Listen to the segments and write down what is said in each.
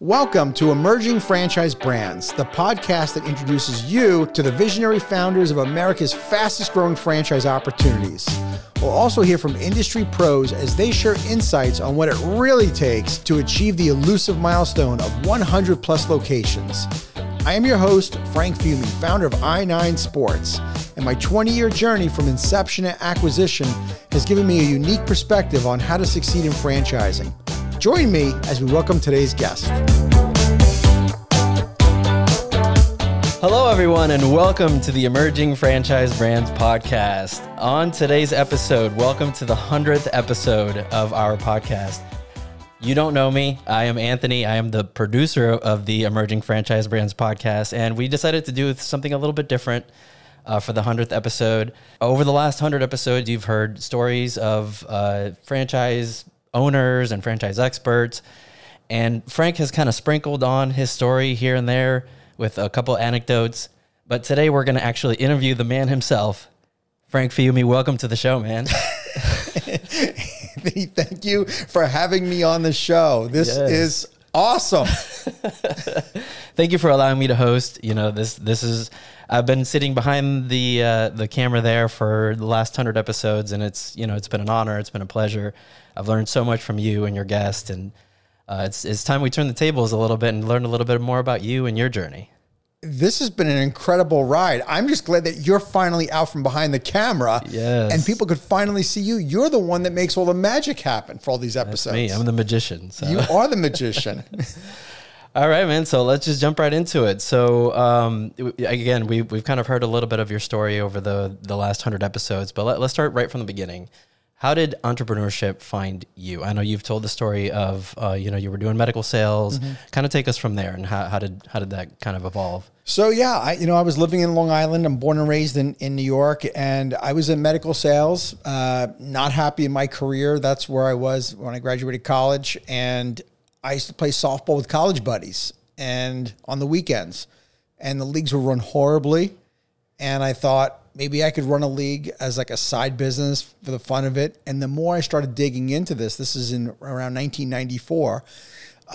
Welcome to Emerging Franchise Brands, the podcast that introduces you to the visionary founders of America's fastest growing franchise opportunities. We'll also hear from industry pros as they share insights on what it really takes to achieve the elusive milestone of 100 plus locations. I am your host, Frank Fiume, founder of I9 Sports, and my 20-year journey from inception to acquisition has given me a unique perspective on how to succeed in franchising. Join me as we welcome today's guest. Hello, everyone, and welcome to the Emerging Franchise Brands podcast. On today's episode, welcome to the 100th episode of our podcast. You don't know me. I am Anthony. I am the producer of the Emerging Franchise Brands podcast, and we decided to do something a little bit different for the 100th episode. Over the last 100 episodes, you've heard stories of franchise owners and franchise experts, and Frank has kind of sprinkled on his story here and there with a couple anecdotes. But today we're going to actually interview the man himself. Frank Fiume, welcome to the show, man. Thank you for having me on the show. This is awesome. Thank you for allowing me to host. You know, this is, I've been sitting behind the camera there for the last 100 episodes, and it's been an honor. It's been a pleasure. I've learned so much from you and your guest, and it's time we turn the tables a little bit and learn a little bit more about you and your journey. This has been an incredible ride. I'm just glad that you're finally out from behind the camera, and people could finally see you. You're the one that makes all the magic happen for all these episodes. That's me. I'm the magician. So. You are the magician. All right, man. So let's just jump right into it. So again, we've kind of heard a little bit of your story over the last 100 episodes, but let's start right from the beginning. How did entrepreneurship find you? I know you've told the story of you were doing medical sales. Mm-hmm. Kind of take us from there, and how did that kind of evolve? So yeah, I was living in Long Island. I'm born and raised in New York, and I was in medical sales. Not happy in my career. That's where I was when I graduated college, and I used to play softball with college buddies and on the weekends, and the leagues would run horribly. And I thought maybe I could run a league as like a side business for the fun of it. And the more I started digging into this is in around 1994,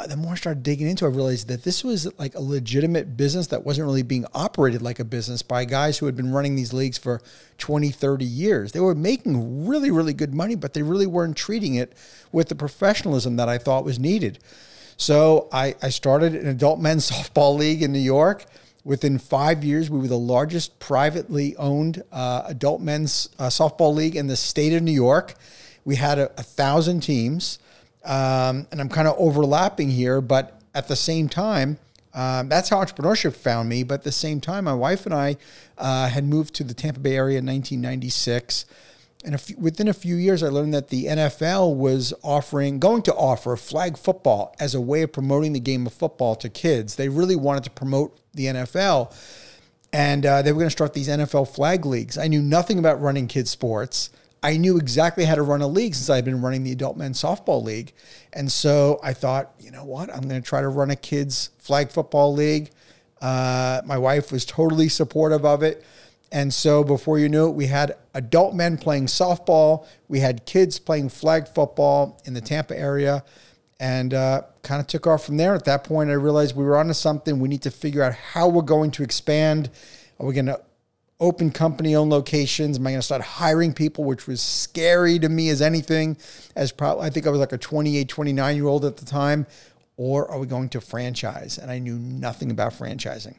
the more I started digging into it, I realized that this was like a legitimate business that wasn't really being operated like a business by guys who had been running these leagues for 20, 30 years. They were making really, really good money, but they really weren't treating it with the professionalism that I thought was needed. So I started an adult men's softball league in New York. Within 5 years, we were the largest privately owned adult men's softball league in the state of New York. We had 1,000 teams, and I'm kind of overlapping here, but at the same time, that's how entrepreneurship found me. But at the same time, my wife and I had moved to the Tampa Bay area in 1996. And within a few years, I learned that the NFL was going to offer flag football as a way of promoting the game of football to kids. They really wanted to promote the NFL, and they were going to start these NFL flag leagues. I knew nothing about running kids sports. I knew exactly how to run a league since I'd been running the adult men's softball league. And so I thought, you know what? I'm going to try to run a kids flag football league. My wife was totally supportive of it. And so before you knew it, we had adult men playing softball. We had kids playing flag football in the Tampa area, and kind of took off from there. At that point, I realized we were onto something. We need to figure out how we're going to expand. Are we going to open company-owned locations? Am I going to start hiring people, which was scary to me as anything, I think I was like a 28, 29-year-old at the time. Or are we going to franchise? And I knew nothing about franchising.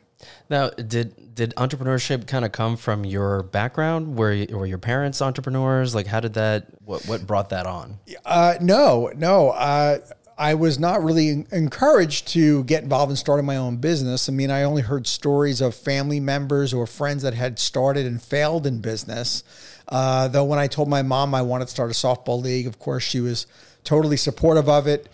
Now, did entrepreneurship kind of come from your background? Were your parents entrepreneurs? Like, how did that? What brought that on? No. I was not really encouraged to get involved in starting my own business. I mean, I only heard stories of family members or friends that had started and failed in business. Though when I told my mom I wanted to start a softball league, of course, she was totally supportive of it.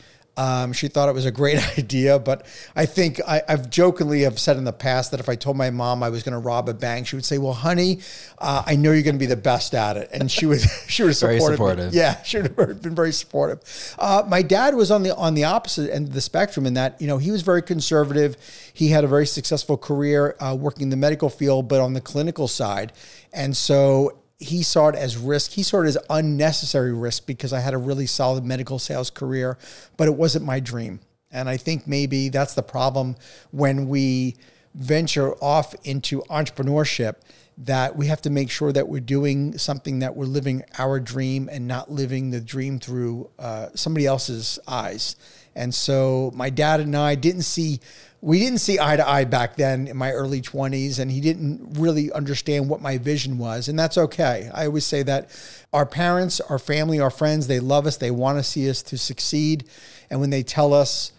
She thought it was a great idea, but I think I've jokingly have said in the past that if I told my mom I was going to rob a bank, she would say, "Well, honey, I know you're going to be the best at it." And she was very supportive. Yeah, she would have been very supportive. My dad was on the opposite end of the spectrum in that, he was very conservative. He had a very successful career working in the medical field, but on the clinical side, and so he saw it as risk. He saw it as unnecessary risk because I had a really solid medical sales career, but it wasn't my dream. And I think maybe that's the problem when we venture off into entrepreneurship, that we have to make sure that we're doing something, that we're living our dream and not living the dream through somebody else's eyes. And so my dad and I we didn't see eye to eye back then in my early 20s, and he didn't really understand what my vision was. And that's okay. I always say that our parents, our family, our friends, they love us. They want to see us to succeed. And when they tell us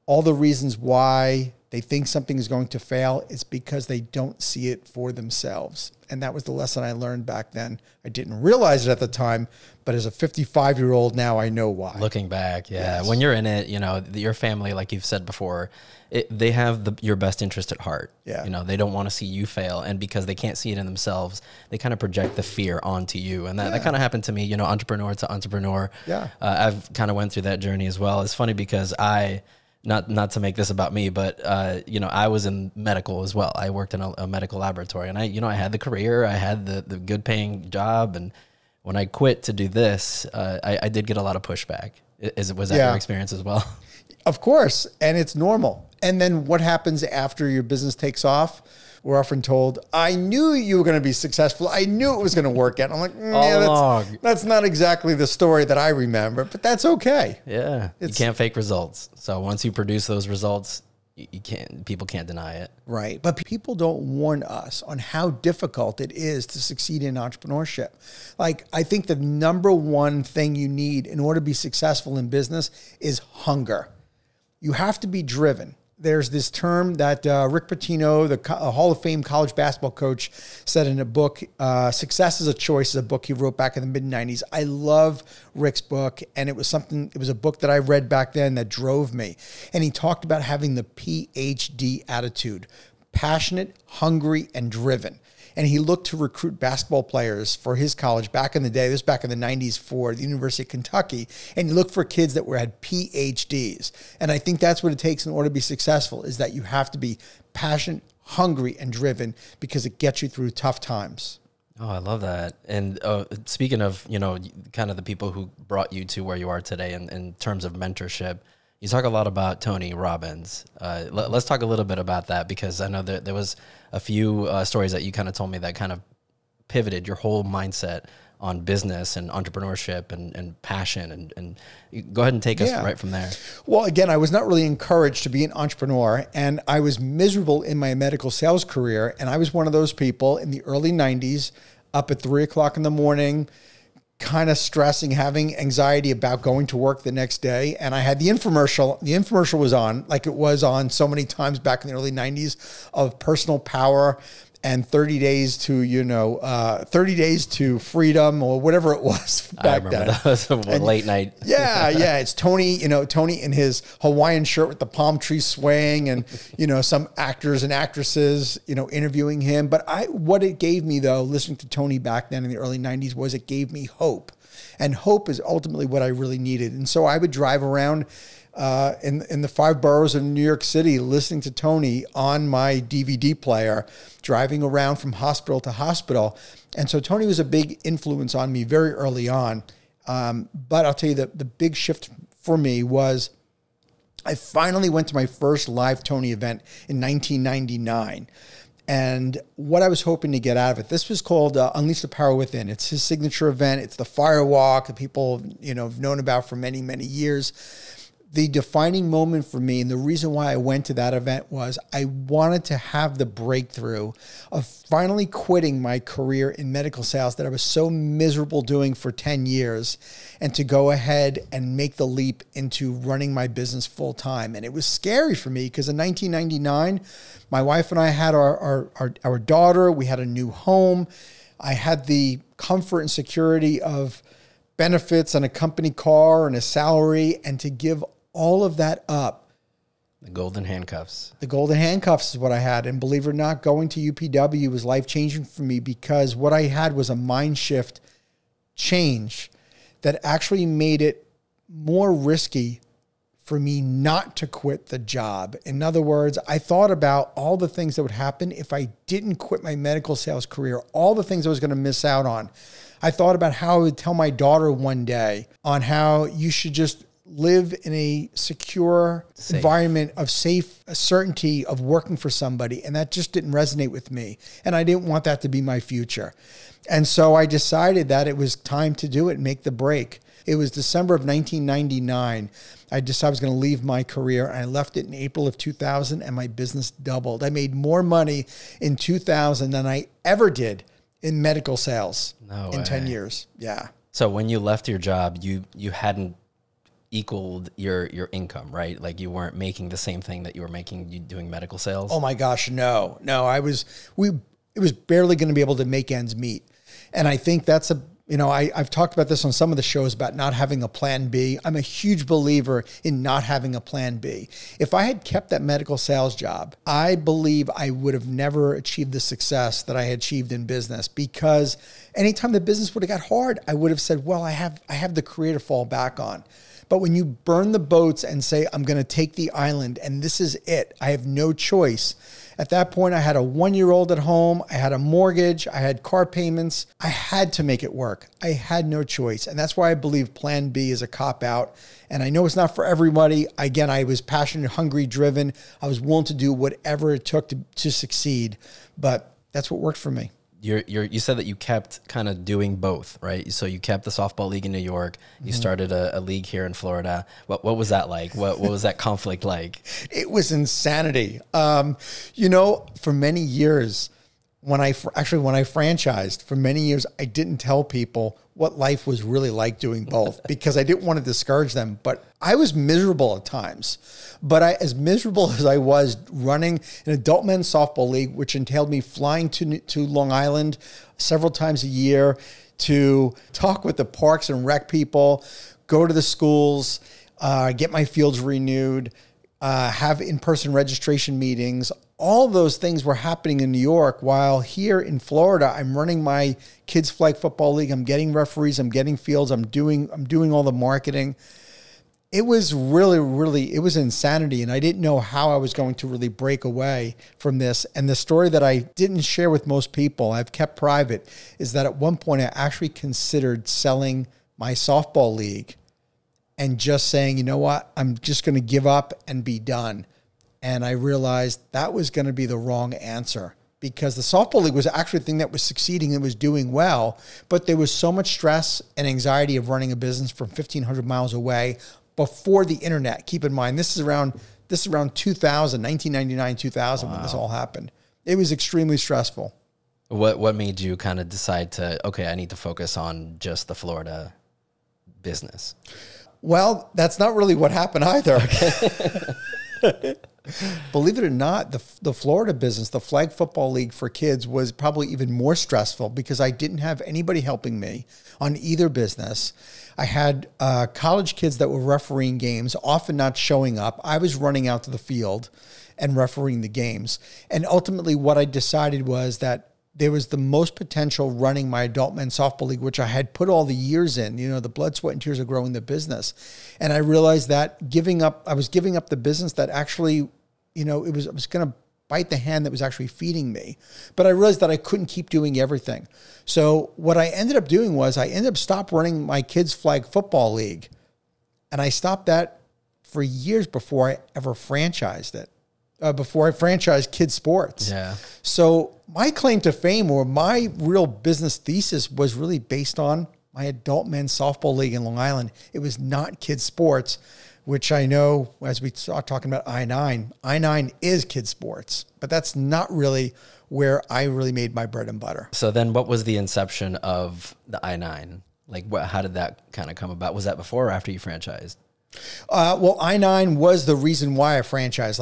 all the reasons why they think something is going to fail, it's because they don't see it for themselves. And that was the lesson I learned back then. I didn't realize it at the time, but as a 55-year-old now, I know why. Looking back, yeah. Yes. When you're in it, your family, like you've said before, they have your best interest at heart. Yeah. They don't want to see you fail. And because they can't see it in themselves, they kind of project the fear onto you. And that kind of happened to me, entrepreneur to entrepreneur. Yeah. I've kind of went through that journey as well. It's funny because not to make this about me, but, I was in medical as well. I worked in a medical laboratory, and I had the career, I had the good paying job. And when I quit to do this, I did get a lot of pushback. Was that your experience as well? Of course. And it's normal. And then what happens after your business takes off? We're often told, I knew you were going to be successful. I knew it was going to work out. I'm like, that's not exactly the story that I remember, but that's okay. Yeah. You can't fake results. So once you produce those results, people can't deny it. Right. But people don't warn us on how difficult it is to succeed in entrepreneurship. Like, I think the number one thing you need in order to be successful in business is hunger. You have to be driven. There's this term that Rick Pitino, the Hall of Fame college basketball coach, said in a book, Success is a Choice, is a book he wrote back in the mid-90s. I love Rick's book, and it was a book that I read back then that drove me. And he talked about having the PhD attitude, passionate, hungry, and driven. And he looked to recruit basketball players for his college back in the day. This was back in the 90s for the University of Kentucky. And he looked for kids that had PhDs. And I think that's what it takes in order to be successful, is that you have to be passionate, hungry, and driven, because it gets you through tough times. Oh, I love that. And speaking of, kind of the people who brought you to where you are today in terms of mentorship, you talk a lot about Tony Robbins. Let's talk a little bit about that, because I know that there was a few stories that you kind of told me that kind of pivoted your whole mindset on business and entrepreneurship and passion. And go ahead and take us right from there. Well, again, I was not really encouraged to be an entrepreneur, and I was miserable in my medical sales career. And I was one of those people in the early 90s, up at 3 o'clock in the morning, kind of stressing, having anxiety about going to work the next day. And I had the infomercial. The infomercial was on, like it was on so many times back in the early 90s, of personal power and 30 days to, 30 days to freedom, or whatever it was back then. That was late night. Yeah. It's Tony, Tony in his Hawaiian shirt with the palm tree swaying, and, some actors and actresses, interviewing him. But what it gave me, though, listening to Tony back then in the early 90s, was it gave me hope. And hope is ultimately what I really needed. And so I would drive around in the 5 boroughs of New York City, listening to Tony on my DVD player, driving around from hospital to hospital. And so Tony was a big influence on me very early on. But I'll tell you that the big shift for me was I finally went to my first live Tony event in 1999. And what I was hoping to get out of it, this was called Unleash the Power Within. It's his signature event. It's the firewalk that people have known about for many, many years. The defining moment for me, and the reason why I went to that event, was I wanted to have the breakthrough of finally quitting my career in medical sales that I was so miserable doing for 10 years, and to go ahead and make the leap into running my business full time. And it was scary for me, because in 1999, my wife and I had our daughter. We had a new home. I had the comfort and security of benefits and a company car and a salary, and to give all of that up. The golden handcuffs. The golden handcuffs is what I had. And believe it or not, going to UPW was life-changing for me, because what I had was a mind shift change that actually made it more risky for me not to quit the job. In other words, I thought about all the things that would happen if I didn't quit my medical sales career, all the things I was going to miss out on. I thought about how I would tell my daughter one day on how you should just live in a secure environment of safe certainty of working for somebody. And that just didn't resonate with me. And I didn't want that to be my future. And so I decided that it was time to do it and make the break. It was December of 1999. I decided I was going to leave my career, and I left it in April of 2000, and my business doubled. I made more money in 2000 than I ever did in medical sales in 10 years. Yeah. So when you left your job, you hadn't equaled your income, right? Like you weren't making the same thing that you were making doing medical sales? Oh my gosh, no. It was barely going to be able to make ends meet. And I think that's I've talked about this on some of the shows about not having a plan B. I'm a huge believer in not having a plan B. If I had kept that medical sales job, I believe I would have never achieved the success that I had achieved in business, because anytime the business would have got hard, I would have said, well, I have the career to fall back on. But when you burn the boats and say, I'm going to take the island and this is it, I have no choice. At that point, I had a 1-year-old at home. I had a mortgage. I had car payments. I had to make it work. I had no choice. And that's why I believe plan B is a cop-out. And I know it's not for everybody. Again, I was passionate, hungry, driven. I was willing to do whatever it took to succeed. But that's what worked for me. You said that you kept kind of doing both, right? So you kept the softball league in New York. You started a league here in Florida. What was that like? What was that conflict like? It was insanity. For many years, when I franchised, for many years, I didn't tell people what life was really like doing both because I didn't want to discourage them. But I was miserable at times. But as miserable as I was running an adult men's softball league, which entailed me flying to Long Island several times a year to talk with the parks and rec people, go to the schools, get my fields renewed, have in-person registration meetings. All those things were happening in New York, while here in Florida, I'm running my kids' flag football league. I'm getting referees. I'm getting fields. I'm doing all the marketing. It was really, it was insanity. And I didn't know how I was going to really break away from this. And the story that I didn't share with most people, I've kept private, is that at one point I actually considered selling my softball league and just saying, you know what, I'm just going to give up and be done. And I realized that was going to be the wrong answer, because the softball league was actually the thing that was succeeding and was doing well. But there was so much stress and anxiety of running a business from 1,500 miles away before the internet. Keep in mind, this is around 2000, 1999, 2000, wow, when this all happened. It was extremely stressful. What made you kind of decide to, okay, I need to focus on just the Florida business? Well, that's not really what happened either. Believe it or not, the Florida business, the flag football league for kids, was probably even more stressful because I didn't have anybody helping me on either business. I had college kids that were refereeing games, often not showing up. I was running out to the field and refereeing the games. And ultimately what I decided was that there was the most potential running my adult men's softball league, which I had put all the years in, the blood, sweat, and tears of growing the business. And I realized that I was giving up the business that actually, I was going to bite the hand that was actually feeding me. But I realized that I couldn't keep doing everything. So what I ended up doing was I ended up stopped running my kids' flag football league. And I stopped that for years before I ever franchised it. Before I franchised kids sports. Yeah. So my claim to fame, or my real business thesis, was really based on my adult men's softball league in Long Island. It was not kids sports, which I know, as we start talking about I-9 is kids sports, but that's not really where I really made my bread and butter. So then what was the inception of the I-9? Like, how did that kind of come about? Was that before or after you franchised? Well, I-9 was the reason why I franchised.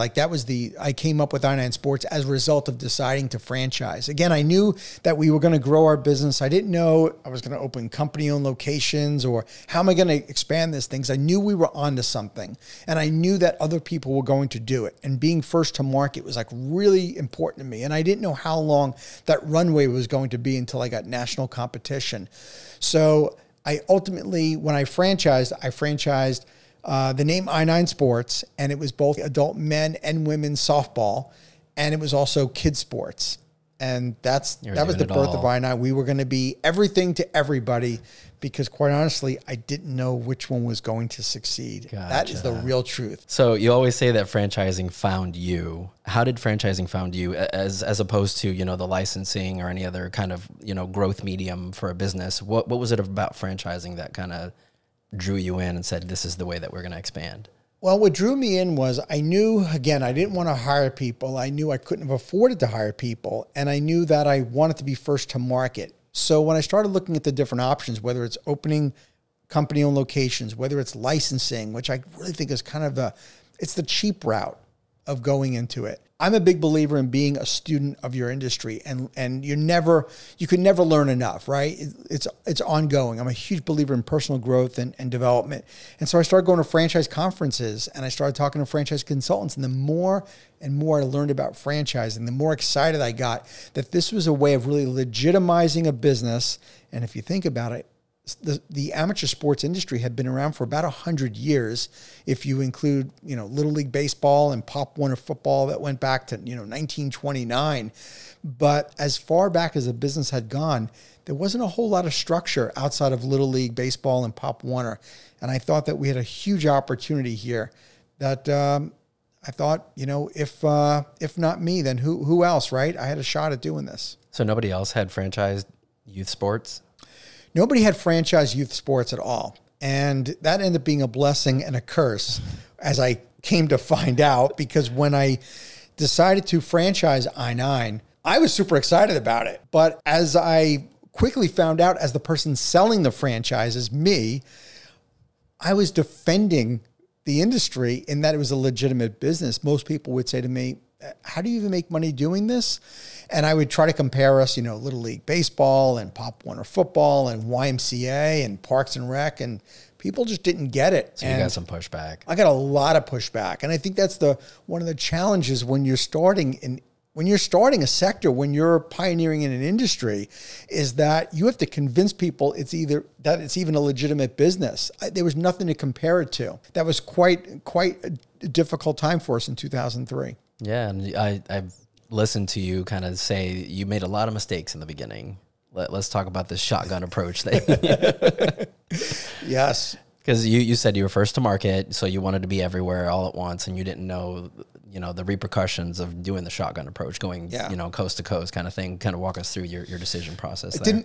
I came up with I-9 Sports as a result of deciding to franchise. Again, I knew that we were going to grow our business. I didn't know I was going to open company-owned locations, or how am I going to expand this thing. I knew we were onto something, and I knew that other people were going to do it. And being first to market was really important to me. And I didn't know how long that runway was going to be until I got national competition. So I ultimately, when I franchised the name I-9 Sports, and it was both adult men and women's softball, and it was also kids sports. And that was the birth of I9. We were going to be everything to everybody because, quite honestly, I didn't know which one was going to succeed. Gotcha. That is the real truth. So you always say that franchising found you. How did franchising found you as opposed to, the licensing or any other kind of, growth medium for a business? What was it about franchising that kind of drew you in and said, this is the way that we're going to expand? Well, what drew me in was I knew, again, I didn't want to hire people. I knew I couldn't have afforded to hire people. And I knew that I wanted to be first to market. So when I started looking at the different options, whether it's opening company-owned locations, whether it's licensing, which I really think is kind of it's the cheap route of going into it. I'm a big believer in being a student of your industry, and you can never learn enough, right? It's ongoing. I'm a huge believer in personal growth and development. And so I started going to franchise conferences and I started talking to franchise consultants. And the more and more I learned about franchising, the more excited I got that this was a way of really legitimizing a business. And if you think about it, the amateur sports industry had been around for about 100 years. If you include, Little League Baseball and Pop Warner football that went back to, 1929. But as far back as the business had gone, there wasn't a whole lot of structure outside of Little League Baseball and Pop Warner. And I thought that we had a huge opportunity here that I thought, if not me, then who else, right? I had a shot at doing this. So nobody else had franchised youth sports? Nobody had franchised youth sports at all. And that ended up being a blessing and a curse, as I came to find out, because when I decided to franchise I9, I was super excited about it. But as I quickly found out, as the person selling the franchises, me, I was defending the industry in that it was a legitimate business. Most people would say to me, how do you even make money doing this? And I would try to compare us, Little League Baseball and Pop Warner football and YMCA and Parks and Rec, and people just didn't get it. So you got some pushback. I got a lot of pushback. And I think that's one of the challenges when you're starting a sector, when you're pioneering in an industry, is that you have to convince people it's even a legitimate business. There was nothing to compare it to. That was quite a difficult time for us in 2003. Yeah, and I've listened to you kind of say you made a lot of mistakes in the beginning. Let's talk about this shotgun approach thing. Yes. Because you said you were first to market, so you wanted to be everywhere all at once, and you didn't know, the repercussions of doing the shotgun approach, going, coast to coast kind of thing. Kind of walk us through your decision process there.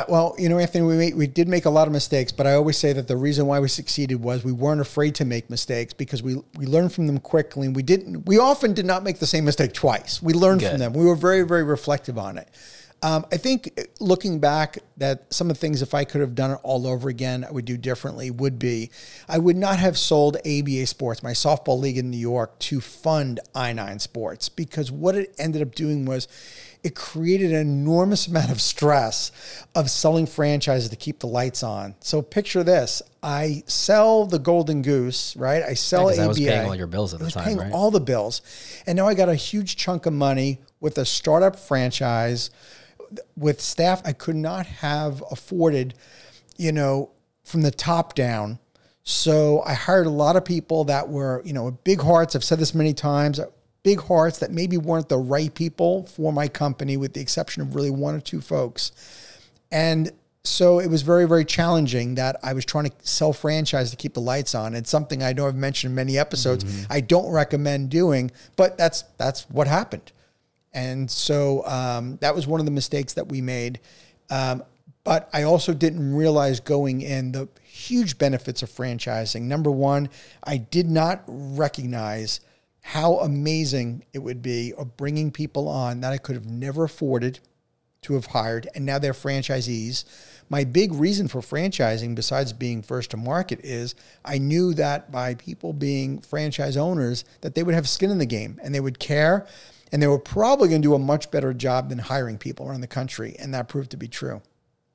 Well, Anthony, we did make a lot of mistakes, but I always say that the reason why we succeeded was we weren't afraid to make mistakes because we learned from them quickly, and we often did not make the same mistake twice. We learned from them. We were very, very reflective on it. I think looking back, that some of the things, if I could have done it all over again, I would do differently, would be I would not have sold ABA Sports, my softball league in New York, to fund I9 Sports, because what it ended up doing was it created an enormous amount of stress of selling franchises to keep the lights on. So picture this. I sell the Golden Goose, right? I sell ABA. I was paying all your bills at the time, right? I was paying all the bills. And now I got a huge chunk of money with a startup franchise with staff I could not have afforded, from the top down. So I hired a lot of people that were, big hearts. I've said this many times, big hearts that maybe weren't the right people for my company, with the exception of really one or two folks. And so it was very, very challenging that I was trying to sell franchise to keep the lights on. It's something I know I've mentioned in many episodes. Mm-hmm. I don't recommend doing, but that's what happened. And so that was one of the mistakes that we made. But I also didn't realize going in the huge benefits of franchising. Number one, I did not recognize how amazing it would be of bringing people on that I could have never afforded to have hired, and now they're franchisees. My big reason for franchising, besides being first to market, is I knew that by people being franchise owners, that they would have skin in the game and they would care, and they were probably going to do a much better job than hiring people around the country, and that proved to be true.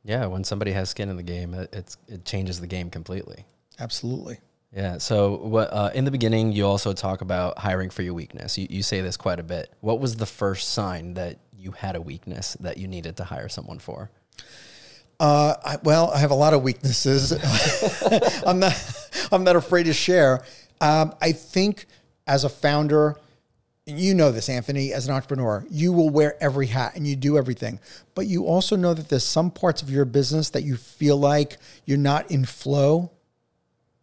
Yeah, when somebody has skin in the game, it changes the game completely. Absolutely. Yeah. So in the beginning, you also talk about hiring for your weakness. You say this quite a bit. What was the first sign that you had a weakness that you needed to hire someone for? I have a lot of weaknesses. I'm not afraid to share. I think as a founder, and you know this, Anthony, as an entrepreneur, you will wear every hat and you do everything. But you also know that there's some parts of your business that you feel like you're not in flow,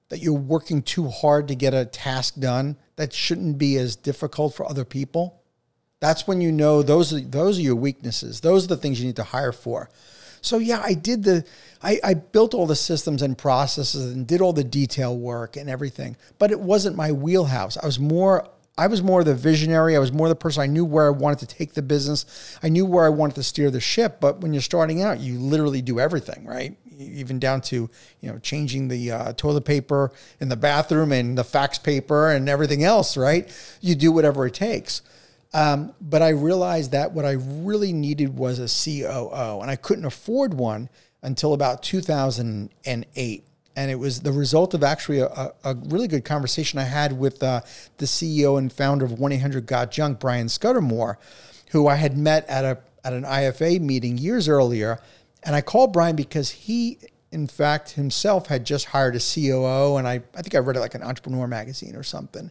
that you're working too hard to get a task done that shouldn't be as difficult for other people. That's when you know those are your weaknesses. Those are the things you need to hire for. So yeah, I built all the systems and processes and did all the detail work and everything, but it wasn't my wheelhouse. I was more the visionary. I was more the person. I knew where I wanted to take the business. I knew where I wanted to steer the ship. But when you're starting out, you literally do everything, right? Even down to, changing the toilet paper in the bathroom and the fax paper and everything else, right? You do whatever it takes. But I realized that what I really needed was a COO, and I couldn't afford one until about 2008. And it was the result of actually a really good conversation I had with the CEO and founder of 1-800-GOT-JUNK, Brian Scudamore, who I had met at an IFA meeting years earlier. And I called Brian because he, in fact, himself had just hired a COO, and I think I read it like an Entrepreneur magazine or something.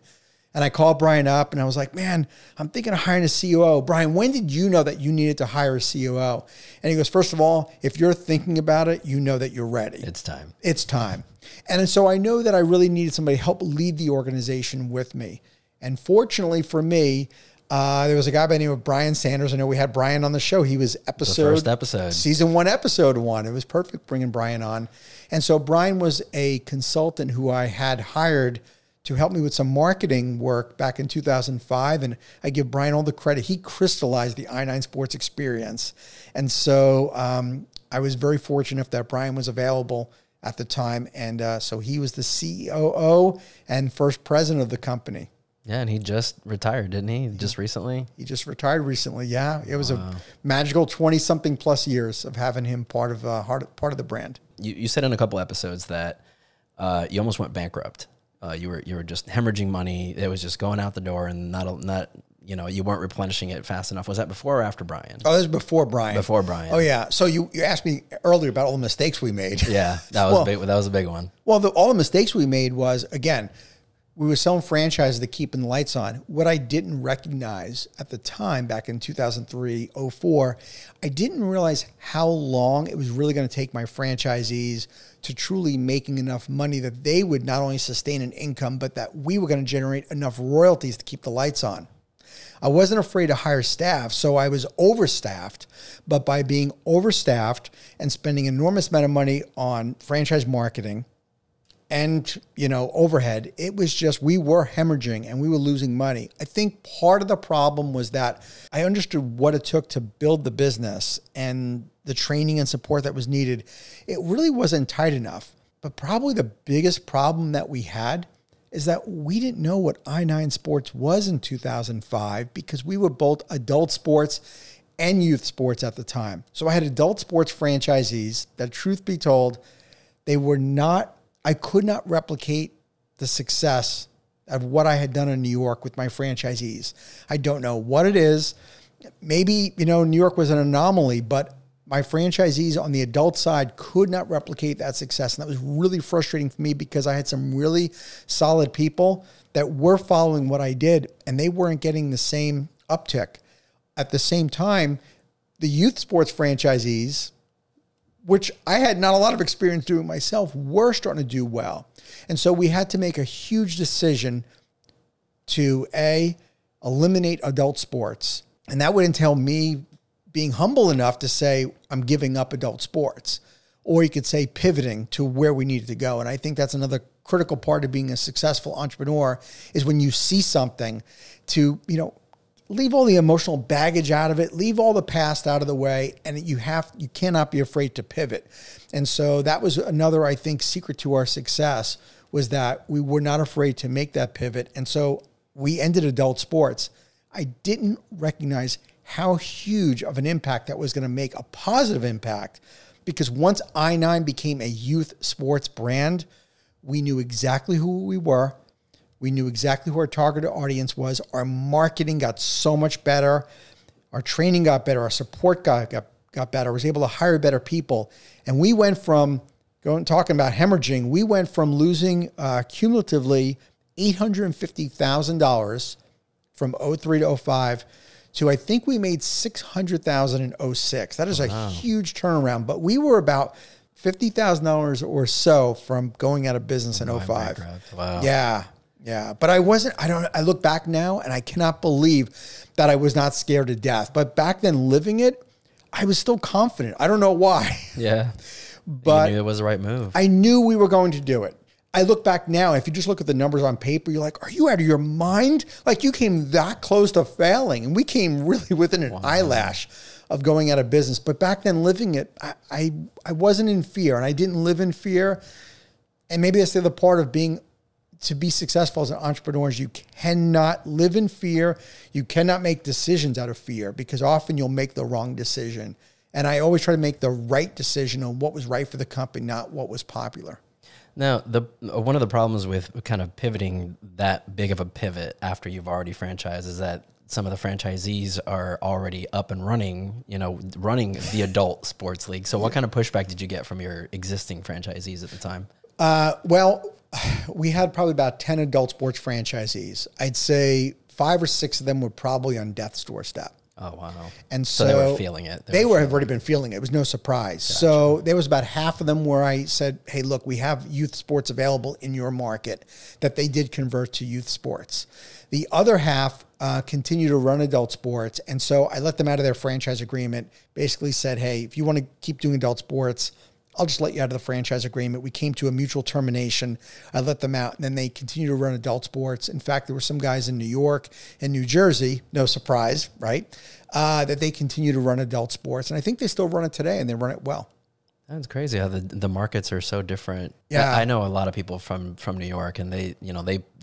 And I called Brian up and I was like, man, I'm thinking of hiring a COO. Brian, when did you know that you needed to hire a COO? And he goes, first of all, if you're thinking about it, you know that you're ready. It's time. It's time. And so I know that I really needed somebody to help lead the organization with me. And fortunately for me, there was a guy by the name of Brian Sanders. I know we had Brian on the show. He was season 1, episode 1. It was perfect bringing Brian on. And so Brian was a consultant who I had hired to help me with some marketing work back in 2005. And I give Brian all the credit. He crystallized the I9 Sports experience. And so I was very fortunate that Brian was available at the time. And so he was the COO and first president of the company. Yeah, and he just retired, didn't he? Just recently? He just retired recently, yeah. It was a magical 20-something plus years of having him part of the brand. You said in a couple episodes that you almost went bankrupt. You were just hemorrhaging money. It was just going out the door, and not you weren't replenishing it fast enough. Was that before or after Brian? Oh, this was before Brian. Before Brian. Oh yeah. So you asked me earlier about all the mistakes we made. Yeah, that was a big one. Well, all the mistakes we made was, again, we were selling franchises to keeping the lights on. What I didn't recognize at the time, back in 2003, 04, I didn't realize how long it was really going to take my franchisees to truly making enough money that they would not only sustain an income, but that we were going to generate enough royalties to keep the lights on. I wasn't afraid to hire staff, so I was overstaffed. But by being overstaffed and spending an enormous amount of money on franchise marketing and, overhead, it was just, we were hemorrhaging and we were losing money. I think part of the problem was that I understood what it took to build the business and the training and support that was needed. It really wasn't tight enough. But probably the biggest problem that we had is that we didn't know what I9 Sports was in 2005 because we were both adult sports and youth sports at the time. So I had adult sports franchisees that, truth be told, I could not replicate the success of what I had done in New York with my franchisees. I don't know what it is. Maybe, New York was an anomaly, but my franchisees on the adult side could not replicate that success. And that was really frustrating for me because I had some really solid people that were following what I did and they weren't getting the same uptick. At the same time, the youth sports franchisees, which I had not a lot of experience doing myself, were starting to do well. And so we had to make a huge decision to eliminate adult sports. And that would entail me being humble enough to say, I'm giving up adult sports. Or you could say pivoting to where we needed to go. And I think that's another critical part of being a successful entrepreneur is when you see something to, leave all the emotional baggage out of it, leave all the past out of the way, and you cannot be afraid to pivot. And so that was another, I think, secret to our success was that we were not afraid to make that pivot. And so we ended adult sports. I didn't recognize how huge of an impact that was going to make, a positive impact, because once I9 became a youth sports brand, we knew exactly who we were. We knew exactly who our target audience was. Our marketing got so much better. Our training got better. Our support got better. I was able to hire better people. And we went from talking about hemorrhaging, we went from losing cumulatively $850,000 from '03 to '05 to, I think we made $600,000 in '06. That is a huge turnaround, but we were about $50,000 or so from going out of business in '05. Wow. Yeah. But I look back now and I cannot believe that I was not scared to death. But back then, living it, I was still confident. I don't know why. Yeah. But you knew it was the right move. I knew we were going to do it. I look back now, if you just look at the numbers on paper, you're like, are you out of your mind? Like, you came that close to failing. And we came really within an eyelash of going out of business. But back then, living it, I wasn't in fear, and I didn't live in fear. And maybe that's the other part of to be successful as an entrepreneur is you cannot live in fear. You cannot make decisions out of fear, because often you'll make the wrong decision. And I always try to make the right decision on what was right for the company, not what was popular. Now, one of the problems with kind of pivoting that big of a pivot after you've already franchised is that some of the franchisees are already up and running, running the adult sports league. So what kind of pushback did you get from your existing franchisees at the time? Well, we had probably about 10 adult sports franchisees. I'd say 5 or 6 of them were probably on death's doorstep. Oh, wow. And so they were feeling it. They have already been feeling it. It was no surprise. Gotcha. So there was about half of them where I said, hey, look, we have youth sports available in your market, that they did convert to youth sports. The other half continue to run adult sports. And so I let them out of their franchise agreement, basically said, hey, if you want to keep doing adult sports, I'll just let you out of the franchise agreement. We came to a mutual termination. I let them out, and then they continue to run adult sports. In fact, there were some guys in New York and New Jersey, no surprise, right, that they continue to run adult sports. And I think they still run it today, and they run it well. That's crazy how the markets are so different. Yeah. I know a lot of people from New York, and they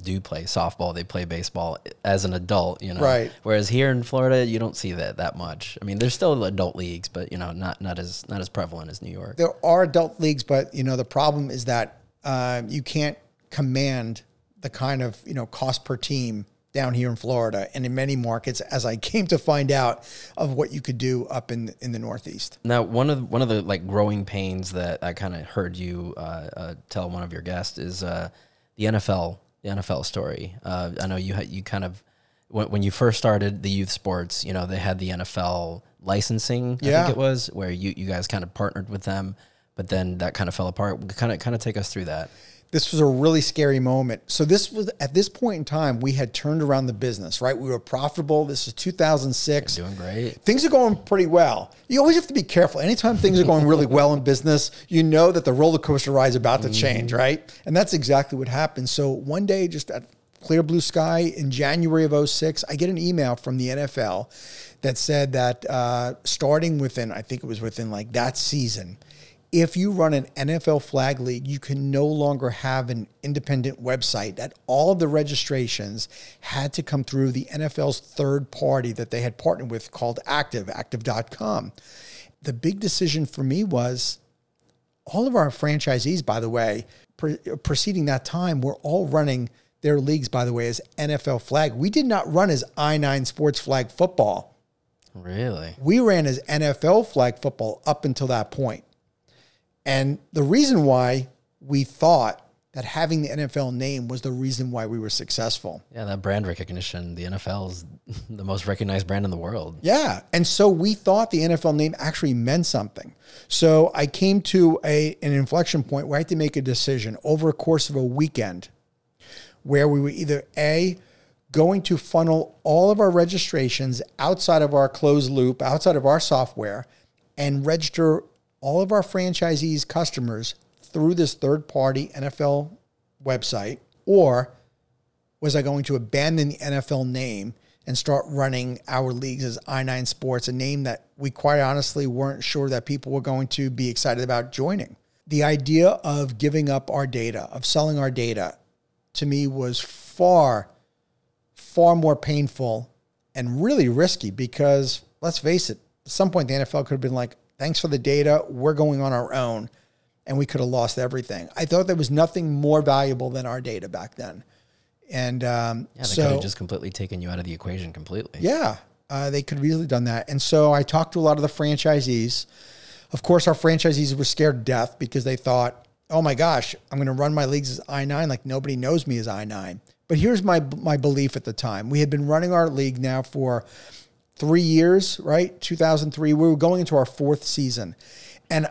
do play softball, they play baseball as an adult, Right. Whereas here in Florida, you don't see that much. I mean, there's still adult leagues, but not as prevalent as New York. There are adult leagues, but the problem is that you can't command the kind of cost per team down here in Florida and in many markets, as I came to find out of what you could do up in the Northeast. Now, one of the like growing pains that I kind of heard you tell one of your guests is the NFL story. I know you kind of, when you first started the youth sports, they had the NFL licensing, I think it was, where you guys kind of partnered with them, but then that kind of fell apart. Kind of take us through that. This was a really scary moment. So this was, at this point in time, we had turned around the business, right? We were profitable. This is 2006. You're doing great. Things are going pretty well. You always have to be careful. Anytime things are going really well in business, you know that the roller coaster ride is about to change, right? And that's exactly what happened. So one day, just at clear blue sky in January of '06, I get an email from the NFL that said that starting within, I think it was within like that season, if you run an NFL flag league, you can no longer have an independent website, that all of the registrations had to come through the NFL's third party that they had partnered with called active.com. The big decision for me was all of our franchisees, by the way, preceding that time, were all running their leagues, by the way, as NFL flag. We did not run as I-9 Sports Flag Football. Really? We ran as NFL flag football up until that point. And the reason why we thought that having the NFL name was the reason why we were successful. Yeah, that brand recognition, the NFL is the most recognized brand in the world. Yeah, and so we thought the NFL name actually meant something. So I came to an inflection point where I had to make a decision over a course of a weekend where we were either A, going to funnel all of our registrations outside of our closed loop, outside of our software, and register all of our franchisees' customers through this third-party NFL website, or was I going to abandon the NFL name and start running our leagues as I-9 Sports, a name that we quite honestly weren't sure that people were going to be excited about joining? The idea of giving up our data, of selling our data, to me was far, far more painful and really risky because, let's face it, at some point the NFL could have been like, thanks for the data, we're going on our own, and we could have lost everything. I thought there was nothing more valuable than our data back then. And they could have just completely taken you out of the equation completely. Yeah, they could have easily done that. And so I talked to a lot of the franchisees. Of course, our franchisees were scared to death because they thought, oh my gosh, I'm going to run my leagues as I-9 like nobody knows me as I-9. But here's my belief at the time. We had been running our league now for 3 years, right? 2003. We were going into our 4th season. And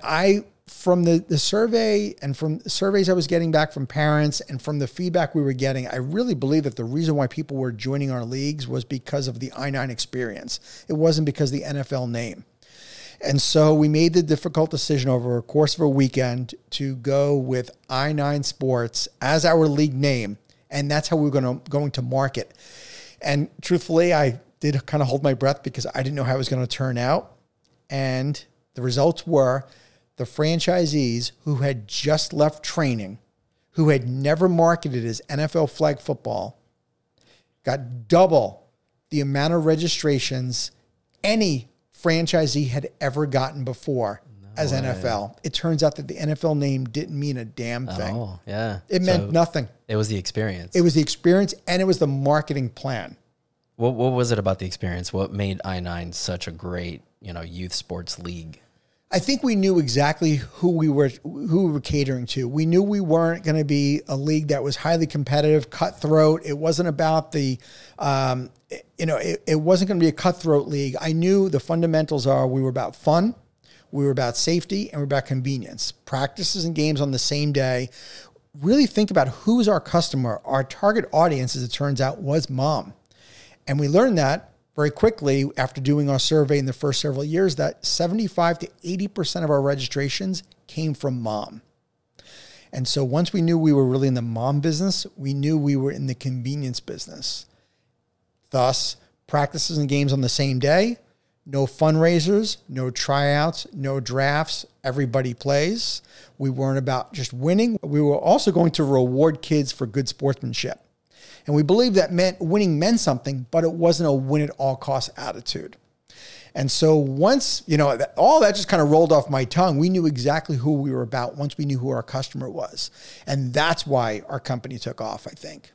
from the survey and from the surveys I was getting back from parents and from the feedback we were getting, I really believe that the reason why people were joining our leagues was because of the I-9 experience. It wasn't because of the NFL name. And so we made the difficult decision over a course of a weekend to go with I-9 Sports as our league name. And that's how we were going to market. And truthfully, I did kind of hold my breath because I didn't know how it was going to turn out. And the results were the franchisees who had just left training, who had never marketed as NFL flag football, got double the amount of registrations any franchisee had ever gotten before as NFL. It turns out that the NFL name didn't mean a damn thing. Oh, yeah. It meant nothing. It was the experience. It was the experience, and it was the marketing plan. What was it about the experience? What made I-9 such a great, youth sports league? I think we knew exactly who we were catering to. We knew we weren't going to be a league that was highly competitive, cutthroat. It wasn't about it wasn't going to be a cutthroat league. I knew the fundamentals are we were about fun, we were about safety, and we're about convenience. Practices and games on the same day. Really think about who's our customer. Our target audience, as it turns out, was mom. And we learned that very quickly after doing our survey in the first several years that 75 to 80% of our registrations came from mom. And so once we knew we were really in the mom business, we knew we were in the convenience business. Thus, practices and games on the same day, no fundraisers, no tryouts, no drafts, everybody plays. We weren't about just winning. We were also going to reward kids for good sportsmanship. And we believed that winning meant something, but it wasn't a win at all costs attitude. And so once, all that just kind of rolled off my tongue, we knew exactly who we were about once we knew who our customer was. And that's why our company took off, I think.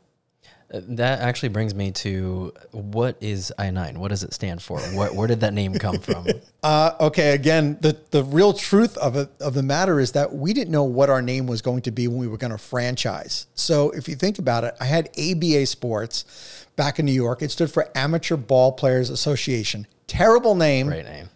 That actually brings me to, what is I-9? What does it stand for? Where did that name come from? Okay, again, the real truth of the matter is that we didn't know what our name was going to be when we were going to franchise. So if you think about it, I had ABA Sports back in New York. It stood for Amateur Ball Players Association. Terrible name. Great name.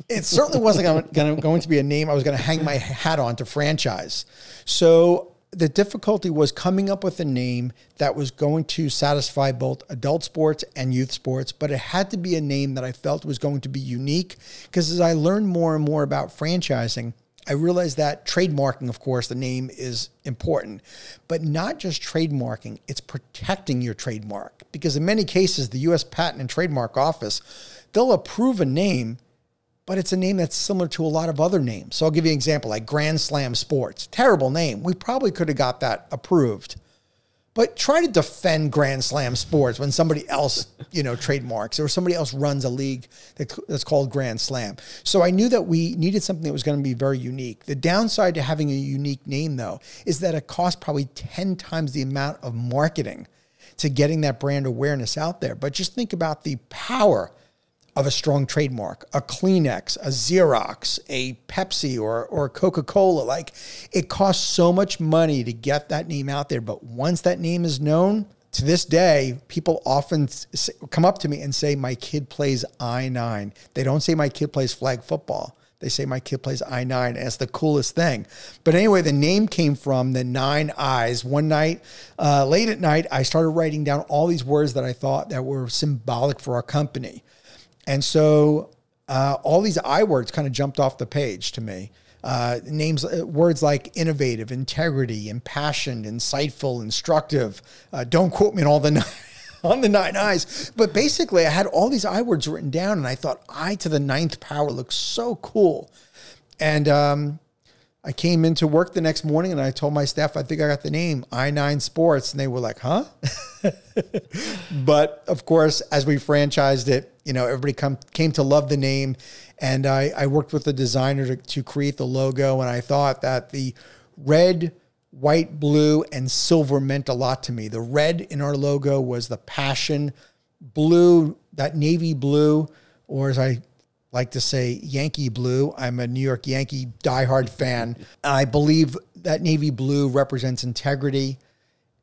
It certainly wasn't going to be a name I was going to hang my hat on to franchise. So the difficulty was coming up with a name that was going to satisfy both adult sports and youth sports, but it had to be a name that I felt was going to be unique, because as I learned more and more about franchising, I realized that trademarking, of course, the name is important, but not just trademarking, it's protecting your trademark, because in many cases, the U.S. Patent and Trademark Office, they'll approve a name, but it's a name that's similar to a lot of other names. So I'll give you an example, like Grand Slam Sports. Terrible name. We probably could have got that approved. But try to defend Grand Slam Sports when somebody else, trademarks, or somebody else runs a league that's called Grand Slam. So I knew that we needed something that was going to be very unique. The downside to having a unique name, though, is that it costs probably 10 times the amount of marketing to getting that brand awareness out there. But just think about the power of a strong trademark, a Kleenex, a Xerox, a Pepsi, or Coca-Cola. Like, it costs so much money to get that name out there. But once that name is known, to this day, people often come up to me and say, my kid plays I-9. They don't say my kid plays flag football. They say my kid plays I-9, and it's the coolest thing. But anyway, the name came from the 9 I's. One night, late at night, I started writing down all these words that I thought that were symbolic for our company. And so all these I words kind of jumped off the page to me. Words like innovative, integrity, impassioned, insightful, instructive. Don't quote me on all the on the 9 I's. But basically, I had all these I words written down, and I thought I to the 9th power looks so cool. And I came into work the next morning, and I told my staff, I think I got the name, I-9 Sports. And they were like, huh? But, of course, as we franchised it, everybody came to love the name. And I worked with the designer to create the logo. And I thought that the red, white, blue, and silver meant a lot to me. The red in our logo was the passion. Blue, that navy blue, or as I like to say, Yankee blue. I'm a New York Yankee diehard fan. I believe that navy blue represents integrity.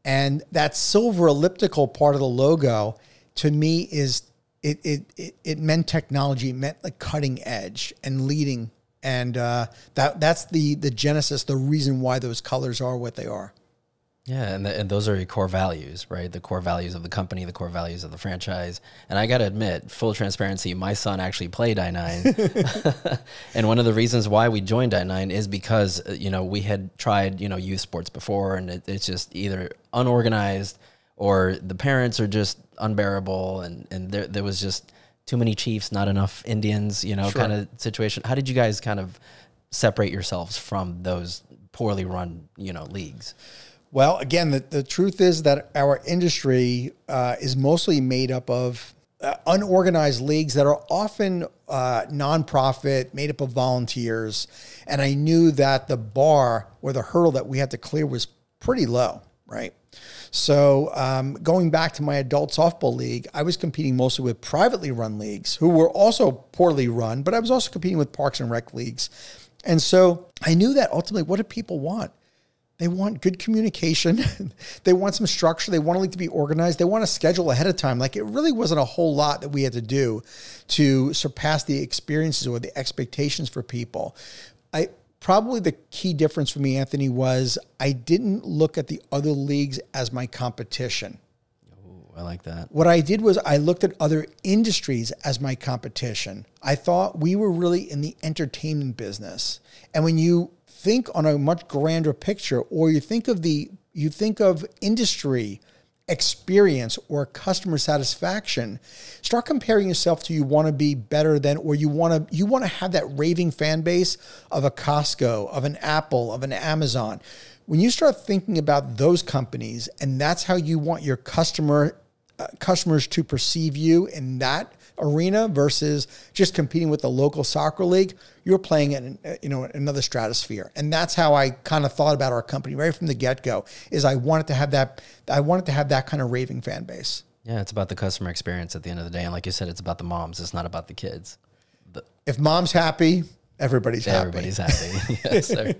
And that silver elliptical part of the logo to me is it meant technology, it meant like cutting edge and leading. And that's the genesis, the reason why those colors are what they are. Yeah, and those are your core values, right? The core values of the company, the core values of the franchise. And I got to admit, full transparency, my son actually played I-9. And one of the reasons why we joined I-9 is because, we had tried, youth sports before, and it's just either unorganized or the parents are just unbearable. And there was just too many Chiefs, not enough Indians, Sure. kind of situation. How did you guys kind of separate yourselves from those poorly run, leagues? Well, again, the truth is that our industry is mostly made up of unorganized leagues that are often nonprofit, made up of volunteers. And I knew that the bar or the hurdle that we had to clear was pretty low, right? So going back to my adult softball league, I was competing mostly with privately run leagues who were also poorly run, but I was also competing with parks and rec leagues. And so I knew that ultimately, what do people want? They want good communication. They want some structure. They want a league to be organized. They want to schedule ahead of time. Like, it really wasn't a whole lot that we had to do to surpass the experiences or the expectations for people. Probably the key difference for me, Anthony, was I didn't look at the other leagues as my competition. Ooh, I like that. What I did was I looked at other industries as my competition. I thought we were really in the entertainment business. And when you think on a much grander picture, or you think of industry experience or customer satisfaction, start comparing yourself to, you want to be better than, or you want to have that raving fan base of a Costco, of an Apple, of an Amazon. When you start thinking about those companies, and that's how you want your customers to perceive you in that arena versus just competing with the local soccer league, you're playing in another stratosphere. And that's how I kind of thought about our company right from the get-go, is I wanted to have that kind of raving fan base. Yeah, it's about the customer experience at the end of the day. And like you said, it's about the moms. It's not about the kids. If mom's happy, everybody's happy. Everybody's happy. Yes, sir.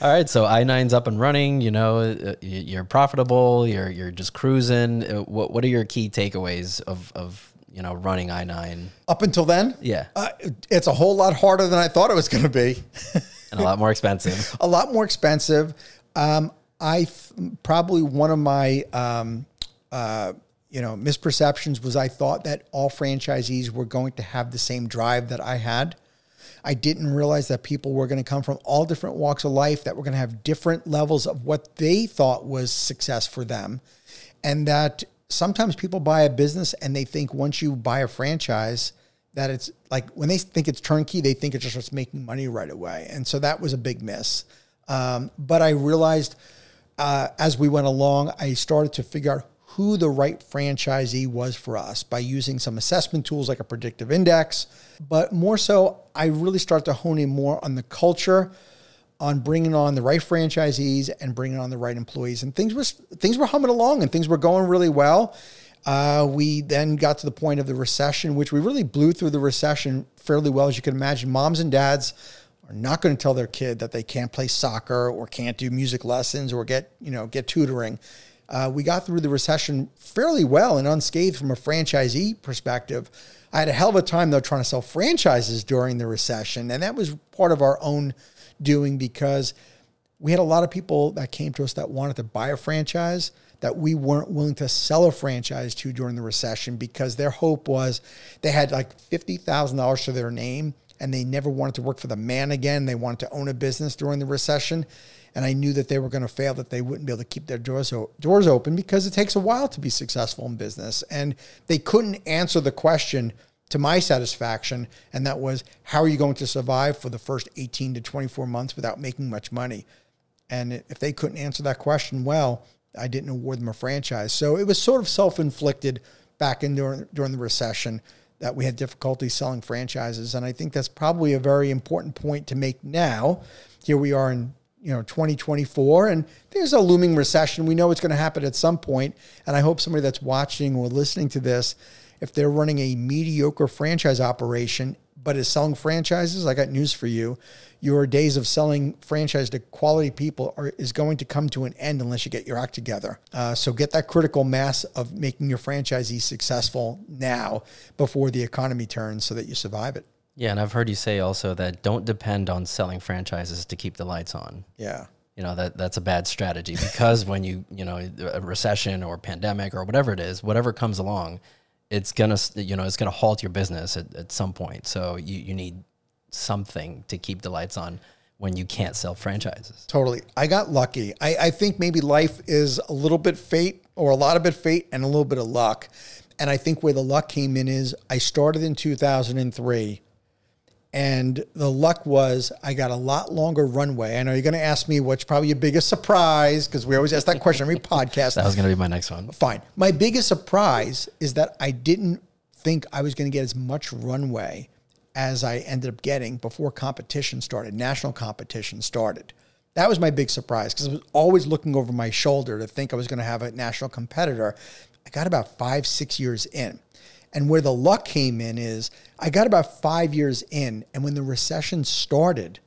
All right, so I-9's up and running. You're profitable. You're just cruising. What are your key takeaways of running I-9? Up until then? Yeah. It's a whole lot harder than I thought it was going to be. And a lot more expensive. A lot more expensive. Probably one of my misperceptions was I thought that all franchisees were going to have the same drive that I had. I didn't realize that people were going to come from all different walks of life, that were going to have different levels of what they thought was success for them. And that sometimes people buy a business and they think once you buy a franchise that it's like, when they think it's turnkey, they think it's just making money right away. And so that was a big miss. But I realized as we went along, I started to figure out who the right franchisee was for us by using some assessment tools like a predictive index. But more so, I really started to hone in more on the culture, on bringing on the right franchisees and bringing on the right employees. And things were humming along and things were going really well. We then got to the point of the recession, which we really blew through the recession fairly well. As you can imagine, moms and dads are not going to tell their kid that they can't play soccer or can't do music lessons or get tutoring. We got through the recession fairly well and unscathed from a franchisee perspective. I had a hell of a time, though, trying to sell franchises during the recession. And that was part of our own doing, because we had a lot of people that came to us that wanted to buy a franchise that we weren't willing to sell a franchise to during the recession, because their hope was they had like $50,000 to their name and they never wanted to work for the man again. They wanted to own a business during the recession. And I knew that they were going to fail, that they wouldn't be able to keep their doors open, because it takes a while to be successful in business. And they couldn't answer the question to my satisfaction, and that was, how are you going to survive for the first 18 to 24 months without making much money? And if they couldn't answer that question well, I didn't award them a franchise. So it was sort of self-inflicted back in during the recession that we had difficulty selling franchises. And I think that's probably a very important point to make now. Here we are in 2024, and there's a looming recession. We know it's going to happen at some point. And I hope somebody that's watching or listening to this, if they're running a mediocre franchise operation, but is selling franchises, I got news for you. Your days of selling franchise to quality people is going to come to an end unless you get your act together. So get that critical mass of making your franchisees successful now before the economy turns so that you survive it. Yeah, and I've heard you say also that don't depend on selling franchises to keep the lights on. Yeah. You know, that's a bad strategy because when a recession or pandemic or whatever it is, whatever comes along, it's going to halt your business at some point. So you need something to keep the lights on when you can't sell franchises. Totally. I got lucky. I think maybe life is a little bit fate or a lot of bit fate and a little bit of luck. And I think where the luck came in is I started in 2003. And the luck was I got a lot longer runway. I know you're going to ask me what's probably your biggest surprise, because we always ask that question every podcast. That was going to be my next one. Fine. My biggest surprise is that I didn't think I was going to get as much runway as I ended up getting before competition started, national competition started. That was my big surprise, because I was always looking over my shoulder to think I was going to have a national competitor. I got about 5-6 years in. And where the luck came in is I got about 5 years in, and when the recession started,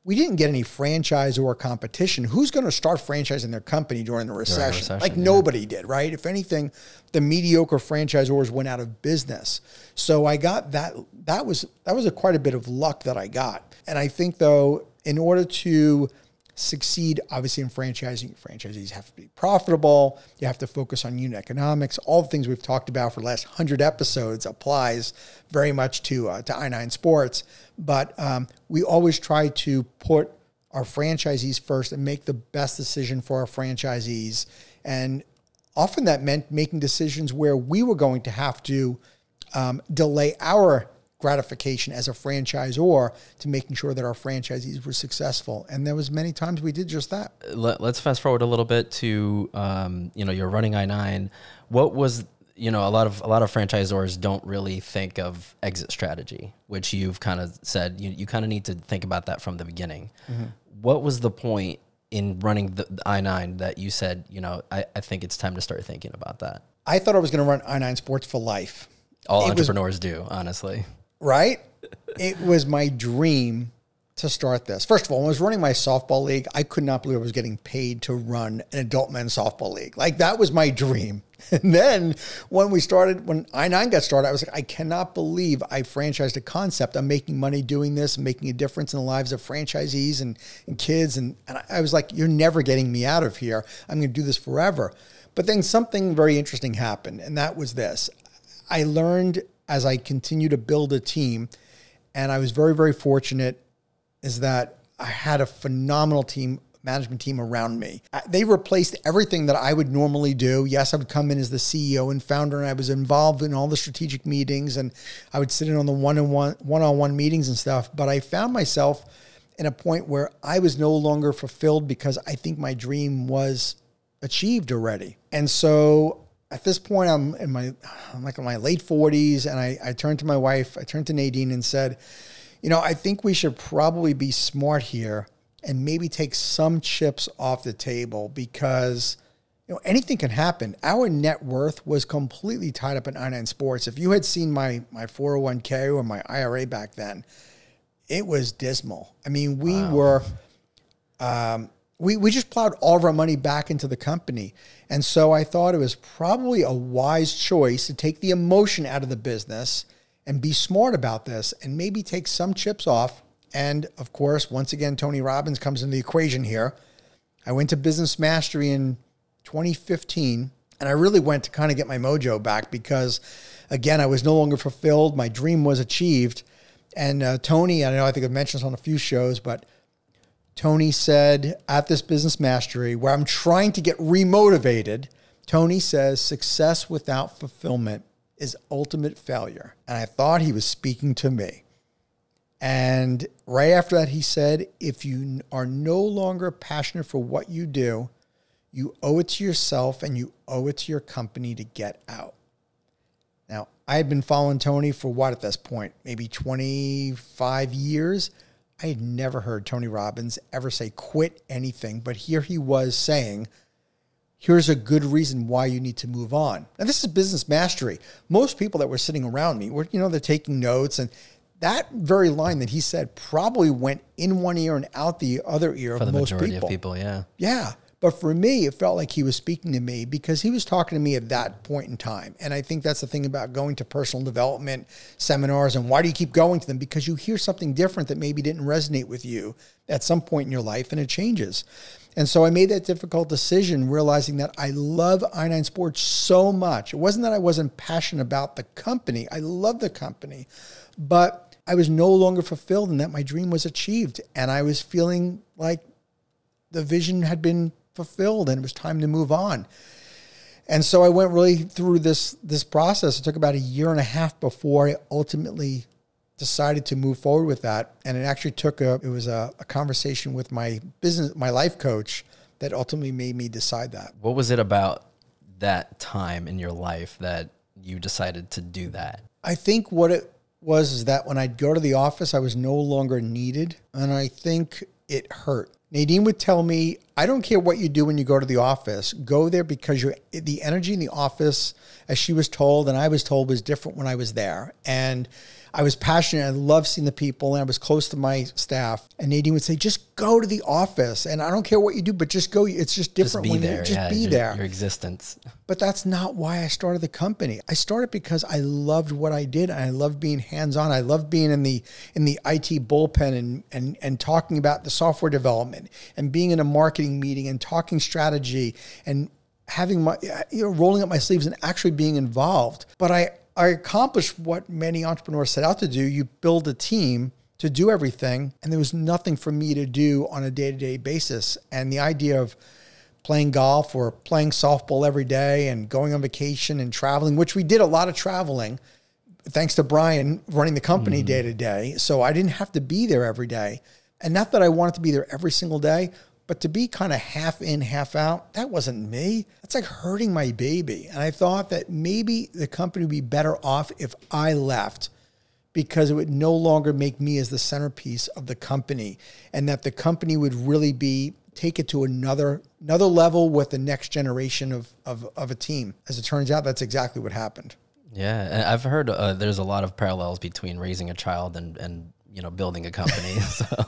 we didn't get any franchise or competition. Who's going to start franchising their company during the recession? Nobody did, right? If anything, the mediocre franchisors went out of business. So I got that. That was quite a bit of luck that I got. And I think, though, in order to succeed, obviously, in franchising, franchisees have to be profitable. You have to focus on unit economics. All the things we've talked about for the last 100 episodes applies very much to I9 Sports. But we always try to put our franchisees first and make the best decision for our franchisees. And often that meant making decisions where we were going to have to delay our gratification as a franchisor to making sure that our franchisees were successful. And there was many times we did just that. Let's fast forward a little bit to, you're running I9. What was, a lot of franchisors don't really think of exit strategy, which you've kind of said, you kind of need to think about that from the beginning. Mm-hmm. What was the point in running the I9 that you said, I think it's time to start thinking about that? I thought I was going to run I9 Sports for life. All entrepreneurs do, honestly. Right? It was my dream to start this. First of all, when I was running my softball league, I could not believe I was getting paid to run an adult men's softball league. Like, that was my dream. And then when I9 got started, I was like, I cannot believe I franchised a concept. I'm making money doing this and making a difference in the lives of franchisees and kids. And I was like, you're never getting me out of here. I'm going to do this forever. But then something very interesting happened, and that was this. I learned as I continued to build a team, and I was very, very fortunate, is that I had a phenomenal management team around me. They replaced everything that I would normally do. Yes, I would come in as the CEO and founder, and I was involved in all the strategic meetings, and I would sit in on the one-on-one meetings and stuff. But I found myself in a point where I was no longer fulfilled because I think my dream was achieved already. And so at this point, I'm in my late 40s, and I turned to my wife, I turned to Nadine and said, I think we should probably be smart here and maybe take some chips off the table, because anything can happen. Our net worth was completely tied up in I9 Sports. If you had seen my 401k or my IRA back then, it was dismal. I mean, we were we just plowed all of our money back into the company. And so I thought it was probably a wise choice to take the emotion out of the business and be smart about this and maybe take some chips off. And of course, once again, Tony Robbins comes into the equation here. I went to Business Mastery in 2015, and I really went to kind of get my mojo back because, again, I was no longer fulfilled. My dream was achieved. And Tony, I think I've mentioned this on a few shows, but Tony said at this Business Mastery, where I'm trying to get remotivated, Tony says, success without fulfillment is ultimate failure. And I thought he was speaking to me. And right after that, he said, if you are no longer passionate for what you do, you owe it to yourself and you owe it to your company to get out. Now, I had been following Tony for what at this point? Maybe 25 years. I had never heard Tony Robbins ever say quit anything, but here he was saying, here's a good reason why you need to move on. Now, this is Business Mastery. Most people that were sitting around me were, they're taking notes, and that very line that he said probably went in one ear and out the other ear of most people. For the majority of people, yeah. Yeah. But for me, it felt like he was speaking to me because he was talking to me at that point in time. And I think that's the thing about going to personal development seminars. And why do you keep going to them? Because you hear something different that maybe didn't resonate with you at some point in your life, and it changes. And so I made that difficult decision, realizing that I love I-9 Sports so much. It wasn't that I wasn't passionate about the company. I love the company. But I was no longer fulfilled and that my dream was achieved. And I was feeling like the vision had been fulfilled and it was time to move on. And so I went really through this process. It took about 1.5 years before I ultimately decided to move forward with that. And it actually took a conversation with my life coach that ultimately made me decide that. What was it about that time in your life that you decided to do that? I think what it was is that when I'd go to the office, I was no longer needed. And I think it hurt. Nadine would tell me, I don't care what you do when you go to the office. Go there because the energy in the office, as she was told and I was told, was different when I was there. And I was passionate. I loved seeing the people and I was close to my staff. And Nadine would say, just go to the office. And I don't care what you do, but just go. It's just different. Just be there. Just be there. Your existence. But that's not why I started the company. I started because I loved what I did. And I loved being hands-on. I loved being in the IT bullpen and talking about the software development and being in a marketing meeting and talking strategy and having rolling up my sleeves and actually being involved. But I accomplished what many entrepreneurs set out to do. You build a team to do everything, and there was nothing for me to do on a day-to-day basis. And the idea of playing golf or playing softball every day and going on vacation and traveling, which we did a lot of traveling, thanks to Brian running the company day to day. So I didn't have to be there every day. And not that I wanted to be there every single day, but to be kind of half in, half out, that wasn't me. That's like hurting my baby. And I thought that maybe the company would be better off if I left because it would no longer make me as the centerpiece of the company and that the company would really take it to another level with the next generation of a team. As it turns out, that's exactly what happened. Yeah, and I've heard there's a lot of parallels between raising a child and building a company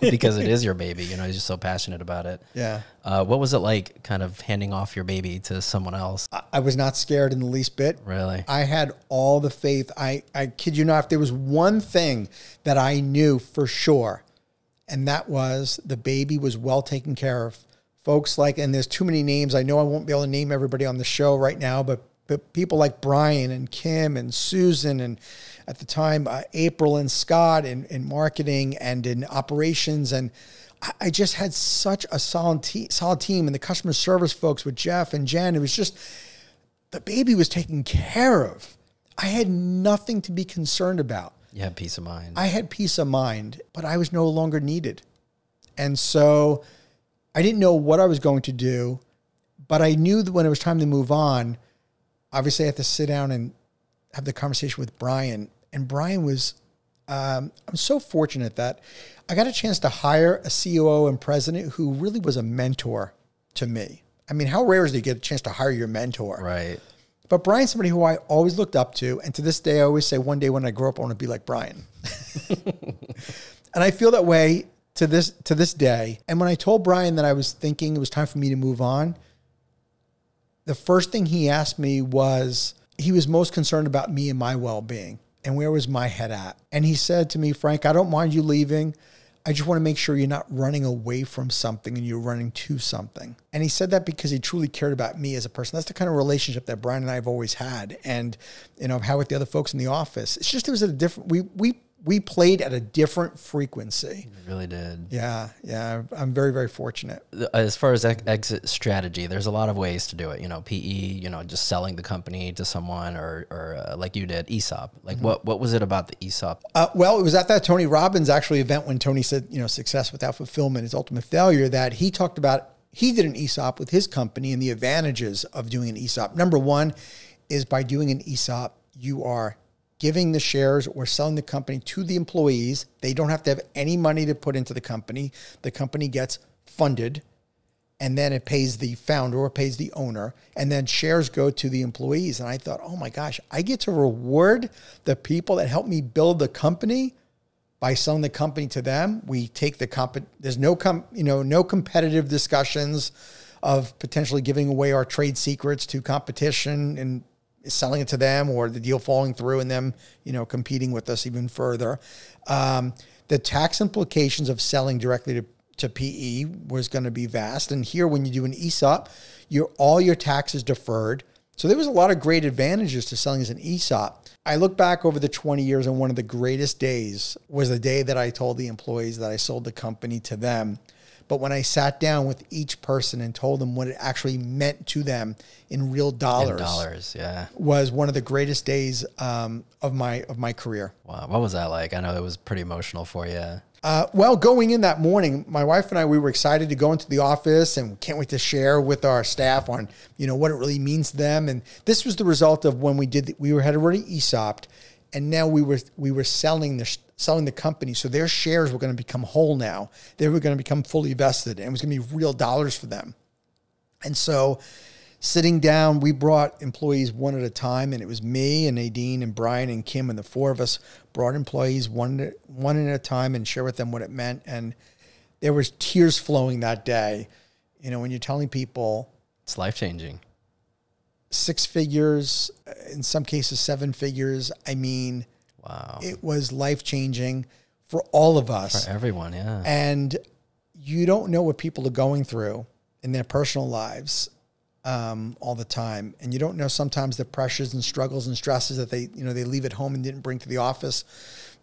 because it is your baby, you're just so passionate about it. Yeah. What was it like kind of handing off your baby to someone else? I was not scared in the least bit. Really? I had all the faith. I kid you not, if there was one thing that I knew for sure, and that was the baby was well taken care of. Folks and there's too many names. I know I won't be able to name everybody on the show right now, but people like Brian and Kim and Susan and at the time, April and Scott in marketing and in operations. And I just had such a solid team and the customer service folks with Jeff and Jen. It was just, the baby was taken care of. I had nothing to be concerned about. You had peace of mind. I had peace of mind, but I was no longer needed. And so I didn't know what I was going to do, but I knew that when it was time to move on, obviously I had to sit down and have the conversation with Brian. And Brian was, I'm so fortunate that I got a chance to hire a COO and president who really was a mentor to me. I mean, how rare is it to get a chance to hire your mentor? Right. But Brian's somebody who I always looked up to. And to this day, I always say one day when I grow up, I want to be like Brian. And I feel that way to this day. And when I told Brian that I was thinking it was time for me to move on, the first thing he asked me was, he was most concerned about me and my well-being and where was my head at. And he said to me, Frank, I don't mind you leaving. I just want to make sure you're not running away from something and you're running to something. And he said that because he truly cared about me as a person. That's the kind of relationship that Brian and I have always had. And, I've had with the other folks in the office. It's just, it was a different, we played at a different frequency. You really did. Yeah. I'm very, very fortunate. As far as exit strategy, there's a lot of ways to do it. PE, just selling the company to someone or like you did, ESOP. Like what was it about the ESOP? Well, it was at that Tony Robbins actually event when Tony said, success without fulfillment is ultimate failure, that he talked about, he did an ESOP with his company and the advantages of doing an ESOP. Number one is by doing an ESOP, you are giving the shares or selling the company to the employees. They don't have to have any money to put into the company. The company gets funded, and then it pays the founder or pays the owner, and then shares go to the employees. And I thought, oh my gosh, I get to reward the people that helped me build the company By selling the company to them, we take there's no competitive discussions of potentially giving away our trade secrets to competition and selling it to them, or the deal falling through and them, competing with us even further. The tax implications of selling directly to PE was going to be vast. And here, when you do an ESOP, all your taxes deferred. So there was a lot of great advantages to selling as an ESOP. I look back over the 20 years, and one of the greatest days was the day that I told the employees that I sold the company to them. But when I sat down with each person and told them what it actually meant to them in real dollars, was one of the greatest days of my career. Wow, what was that like? I know it was pretty emotional for you. Well, going in that morning, my wife and I, we were excited to go into the office and can't wait to share with our staff on, what it really means to them. And this was the result of when we had already ESOPed, and now we were selling the company. So their shares were going to become whole now. They were going to become fully vested, and it was going to be real dollars for them. And so sitting down, we brought employees one at a time, and it was me and Nadine and Brian and Kim, and the four of us brought employees one at a time and share with them what it meant. And there was tears flowing that day. When you're telling people, it's life-changing. 6 figures, in some cases 7 figures. I mean, wow, it was life-changing for all of us. For everyone, yeah. And you don't know what people are going through in their personal lives all the time. And you don't know sometimes the pressures and struggles and stresses that they leave at home and didn't bring to the office.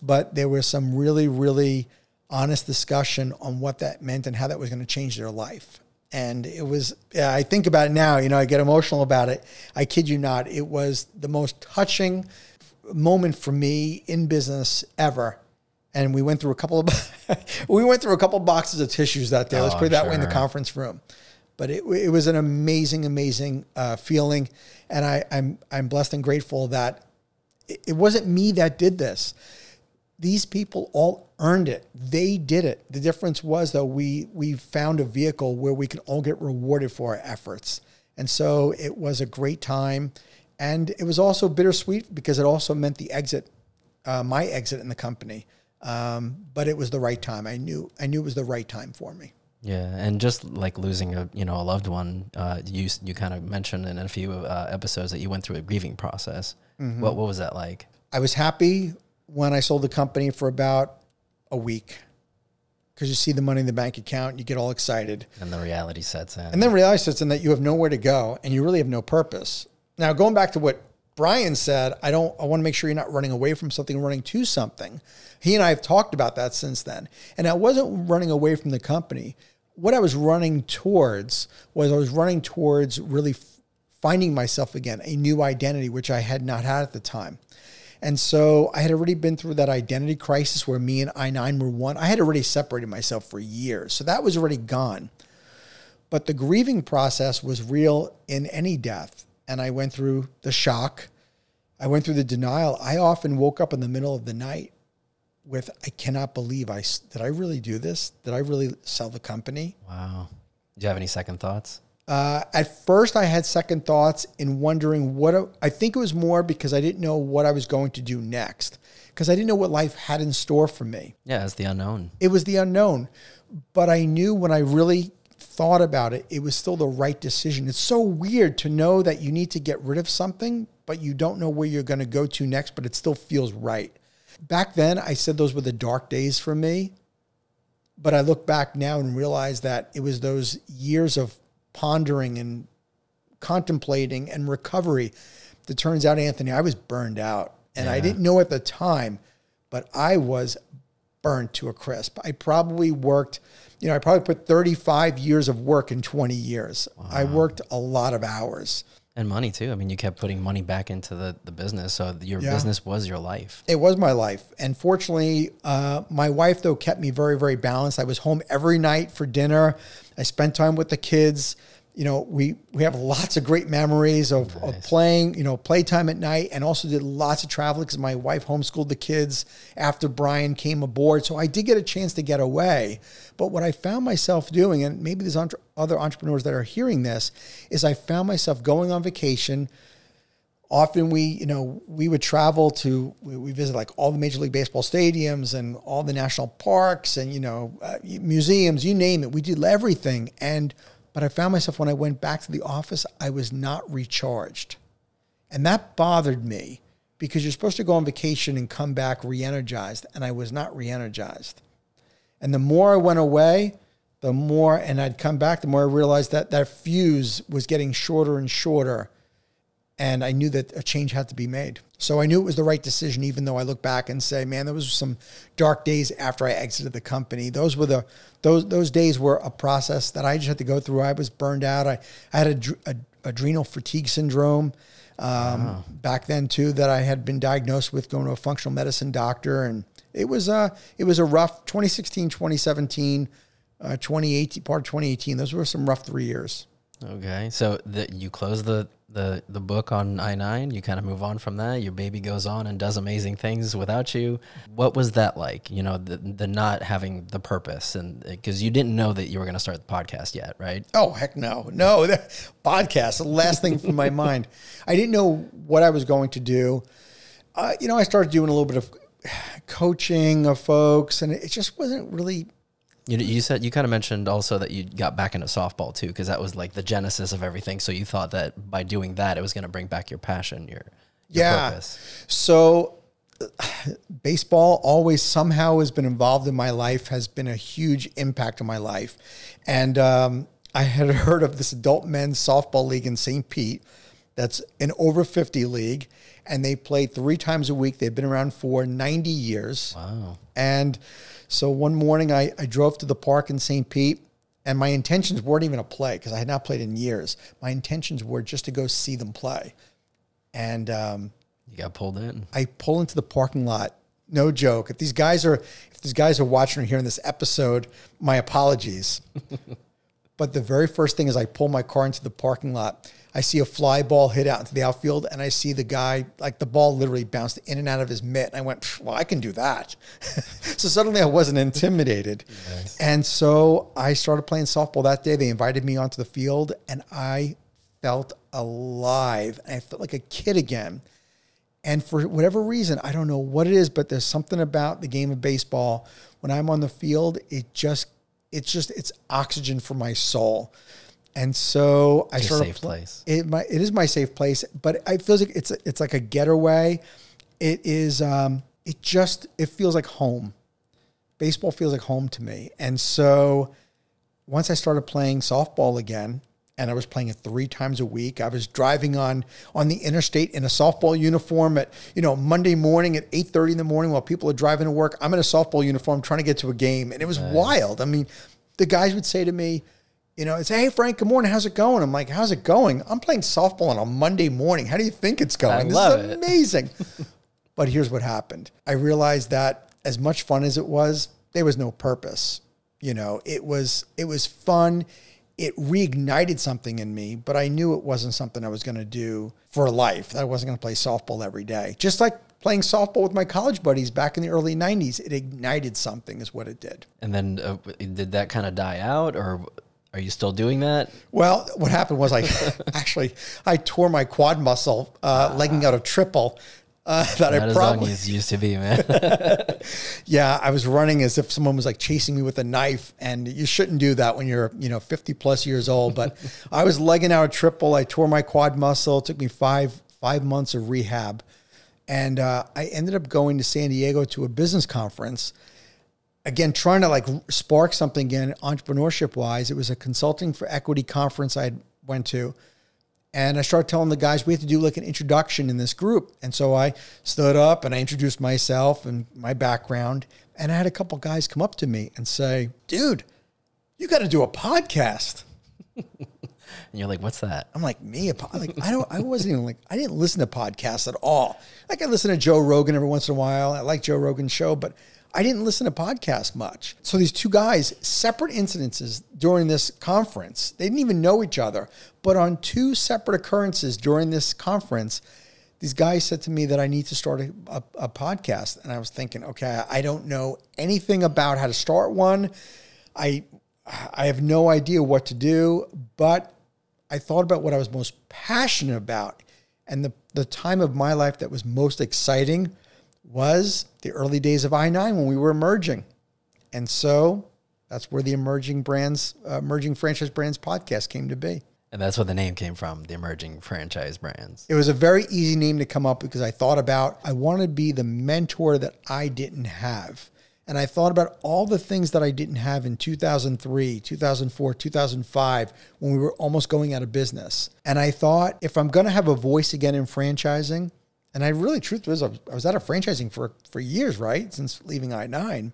But there was some really, really honest discussion on what that meant and how that was going to change their life. And it was, I think about it now, I get emotional about it. I kid you not. It was the most touching moment for me in business ever. And we went through a couple of boxes of tissues that day. Let's put it that way in the conference room. But it was an amazing, amazing feeling. And I'm blessed and grateful that it wasn't me that did this. These people all earned it. They did it. The difference was, though, we found a vehicle where we could all get rewarded for our efforts. And so it was a great time. And it was also bittersweet because it also meant the exit, my exit in the company. But it was the right time. I knew it was the right time for me. Yeah, and just like losing a loved one, you kind of mentioned in a few episodes that you went through a grieving process. Mm-hmm. What was that like? I was happy when I sold the company for about a week, because you see the money in the bank account, you get all excited. And the reality sets in. And then reality sets in that you have nowhere to go and you really have no purpose. Now, going back to what Brian said, I want to make sure you're not running away from something, running to something. He and I have talked about that since then. And I wasn't running away from the company. What I was running towards really finding myself again, a new identity, which I had not had at the time. And so I had already been through that identity crisis where me and I-9 were one. I had already separated myself for years. So that was already gone. But the grieving process was real in any death. And I went through the shock. I went through the denial. I often woke up in the middle of the night with, I cannot believe did I really do this? Did I really sell the company? Wow. Do you have any second thoughts? At first I had second thoughts in wondering I think it was more because I didn't know what I was going to do next, because I didn't know what life had in store for me. Yeah, it's the unknown. It was the unknown. But I knew when I really thought about it, it was still the right decision. It's so weird to know that you need to get rid of something, but you don't know where you're going to go to next, but it still feels right. Back then, I said those were the dark days for me. But I look back now and realize that it was those years of pondering and contemplating and recovery. It turns out, Anthony, I was burned out. And I didn't know at the time, but I was burned to a crisp. I probably worked, I probably put 35 years of work in 20 years. Wow. I worked a lot of hours. And money too. I mean, you kept putting money back into the business. So your business was your life. It was my life. And fortunately, my wife, though, kept me very, very balanced. I was home every night for dinner. I spent time with the kids. We have lots of great memories of playing, playtime at night, and also did lots of traveling because my wife homeschooled the kids after Brian came aboard. So I did get a chance to get away. But what I found myself doing, and maybe there's other entrepreneurs that are hearing this, is I found myself going on vacation often we would travel to, we visit like all the Major League Baseball stadiums and all the national parks and, museums, you name it. We did everything. But I found myself when I went back to the office, I was not recharged. And that bothered me because you're supposed to go on vacation and come back re-energized. And I was not re-energized. And the more I went away, the more, and I'd come back, the more I realized that fuse was getting shorter and shorter. And I knew that a change had to be made. So I knew it was the right decision, even though I look back and say, man, there was some dark days after I exited the company. Those days were a process that I just had to go through. I was burned out. I had adrenal fatigue syndrome back then too, that I had been diagnosed with, going to a functional medicine doctor. And it was a rough 2016, 2017, 2018, part of 2018. Those were some rough 3 years. Okay. So you close the book on I-9, you kind of move on from that. Your baby goes on and does amazing things without you. What was that like? The not having the purpose, and because you didn't know that you were going to start the podcast yet, right? Oh, heck no. Podcast, the last thing from my mind. I didn't know what I was going to do. I started doing a little bit of coaching of folks, and it just wasn't really. You said, you kind of mentioned also that you got back into softball too, because that was like the genesis of everything. So you thought that by doing that, it was going to bring back your passion, your purpose. So baseball always somehow has been involved in my life, has been a huge impact on my life. And I had heard of this adult men's softball league in St. Pete. That's an over 50 league. And they played 3 times a week. They've been around for 90 years. Wow. And so one morning I drove to the park in St. Pete, and my intentions weren't even to play because I had not played in years. My intentions were just to go see them play. And you got pulled in. I pull into the parking lot. No joke. If these guys are watching or hearing this episode, my apologies. But the very first thing is I pull my car into the parking lot. I see a fly ball hit out into the outfield, and I see the guy, like the ball literally bounced in and out of his mitt. And I went, well, I can do that. So suddenly I wasn't intimidated. Nice. And so I started playing softball that day. They invited me onto the field, and I felt alive. And I felt like a kid again. And for whatever reason, I don't know what it is, but there's something about the game of baseball. When I'm on the field, it's oxygen for my soul. And so I started. Safe place. It is my safe place, but I feel like it's like a getaway. It is. It feels like home. Baseball feels like home to me. And so once I started playing softball again, and I was playing it 3 times a week, I was driving on the interstate in a softball uniform at Monday morning at 8:30 in the morning while people are driving to work. I'm in a softball uniform trying to get to a game, and it was wild. I mean, the guys would say to me, it's, hey, Frank, good morning. How's it going? I'm like, how's it going? I'm playing softball on a Monday morning. How do you think it's going? This is amazing. But here's what happened. I realized that as much fun as it was, there was no purpose. It was fun. It reignited something in me, but I knew it wasn't something I was going to do for life. I wasn't going to play softball every day. Just like playing softball with my college buddies back in the early 90s, it ignited something is what it did. And then did that kind of die out, or are you still doing that? Well, what happened was I tore my quad muscle legging out a triple that I probably as used to be, man. Yeah, I was running as if someone was like chasing me with a knife, and you shouldn't do that when you're 50 plus years old. But I was legging out a triple. I tore my quad muscle. It took me five months of rehab, and I ended up going to San Diego to a business conference. Again, trying to spark something again, entrepreneurship wise. It was a consulting for equity conference I went to. And I started telling the guys we had to do an introduction in this group. And so I stood up and I introduced myself and my background. And I had a couple guys come up to me and say, dude, you got to do a podcast. And you're like, what's that? I'm like, me? I wasn't even I didn't listen to podcasts at all. I listen to Joe Rogan every once in a while. I like Joe Rogan's show, but I didn't listen to podcasts much. So these 2 guys, separate incidences during this conference, they didn't even know each other, but on 2 separate occurrences during this conference, these guys said to me that I need to start a podcast. And I was thinking, okay, I don't know anything about how to start one. I have no idea what to do, but I thought about what I was most passionate about. And the time of my life that was most exciting was the early days of I-9 when we were emerging. And so that's where the Emerging Franchise Brands podcast came to be. And that's where the name came from, the Emerging Franchise Brands. It was a very easy name to come up because I thought about, I wanted to be the mentor that I didn't have. And I thought about all the things that I didn't have in 2003, 2004, 2005, when we were almost going out of business. And I thought, if I'm going to have a voice again in franchising, and I really, truth was, I was out of franchising for years, right? Since leaving I-9.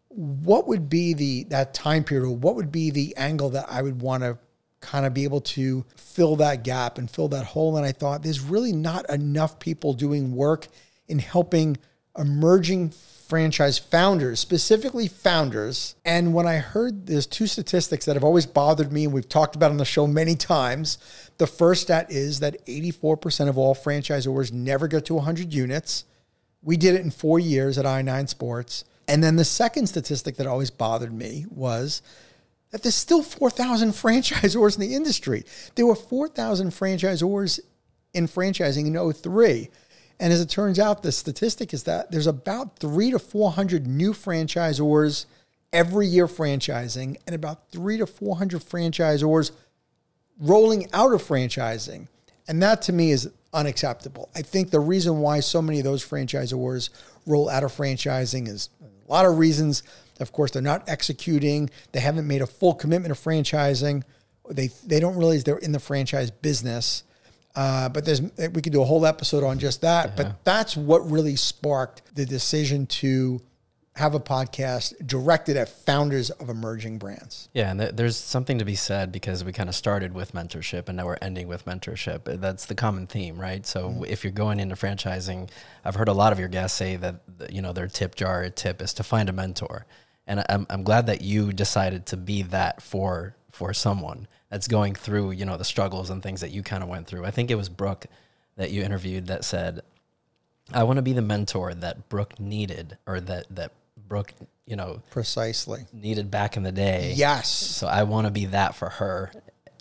What would be that time period, or what would be the angle that I would want to kind of be able to fill that gap and fill that hole? And I thought, there's really not enough people doing work in helping emerging franchise founders, specifically founders. And when I heard there's two statistics that have always bothered me, and we've talked about on the show many times. The first stat is that 84% of all franchisors never get to 100 units. We did it in 4 years at I-9 Sports. And then the second statistic that always bothered me was that there's still 4,000 franchisors in the industry. There were 4,000 franchisors in franchising in 2003. And as it turns out, the statistic is that there's about 300 to 400 new franchisors every year franchising, and about 300 to 400 franchisors rolling out of franchising. And that to me is unacceptable. I think the reason why so many of those franchisors roll out of franchising is a lot of reasons. Of course, they're not executing. They haven't made a full commitment to franchising. They don't realize they're in the franchise business. But we could do a whole episode on just that. Yeah. But that's what really sparked the decision to have a podcast directed at founders of emerging brands. Yeah, and there's something to be said, because we kind of started with mentorship and now we're ending with mentorship. That's the common theme, right? So if you're going into franchising, I've heard a lot of your guests say that, their tip jar tip is to find a mentor. And I'm glad that you decided to be that for someone that's going through, the struggles and things that you kind of went through. I think it was Brooke that you interviewed that said, I want to be the mentor that Brooke needed, or that Brooke, precisely needed back in the day. Yes. So I want to be that for her,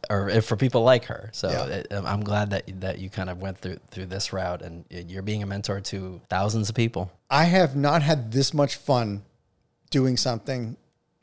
or for people like her. So yeah. I'm glad that you kind of went through this route, and you're being a mentor to thousands of people. I have not had this much fun doing something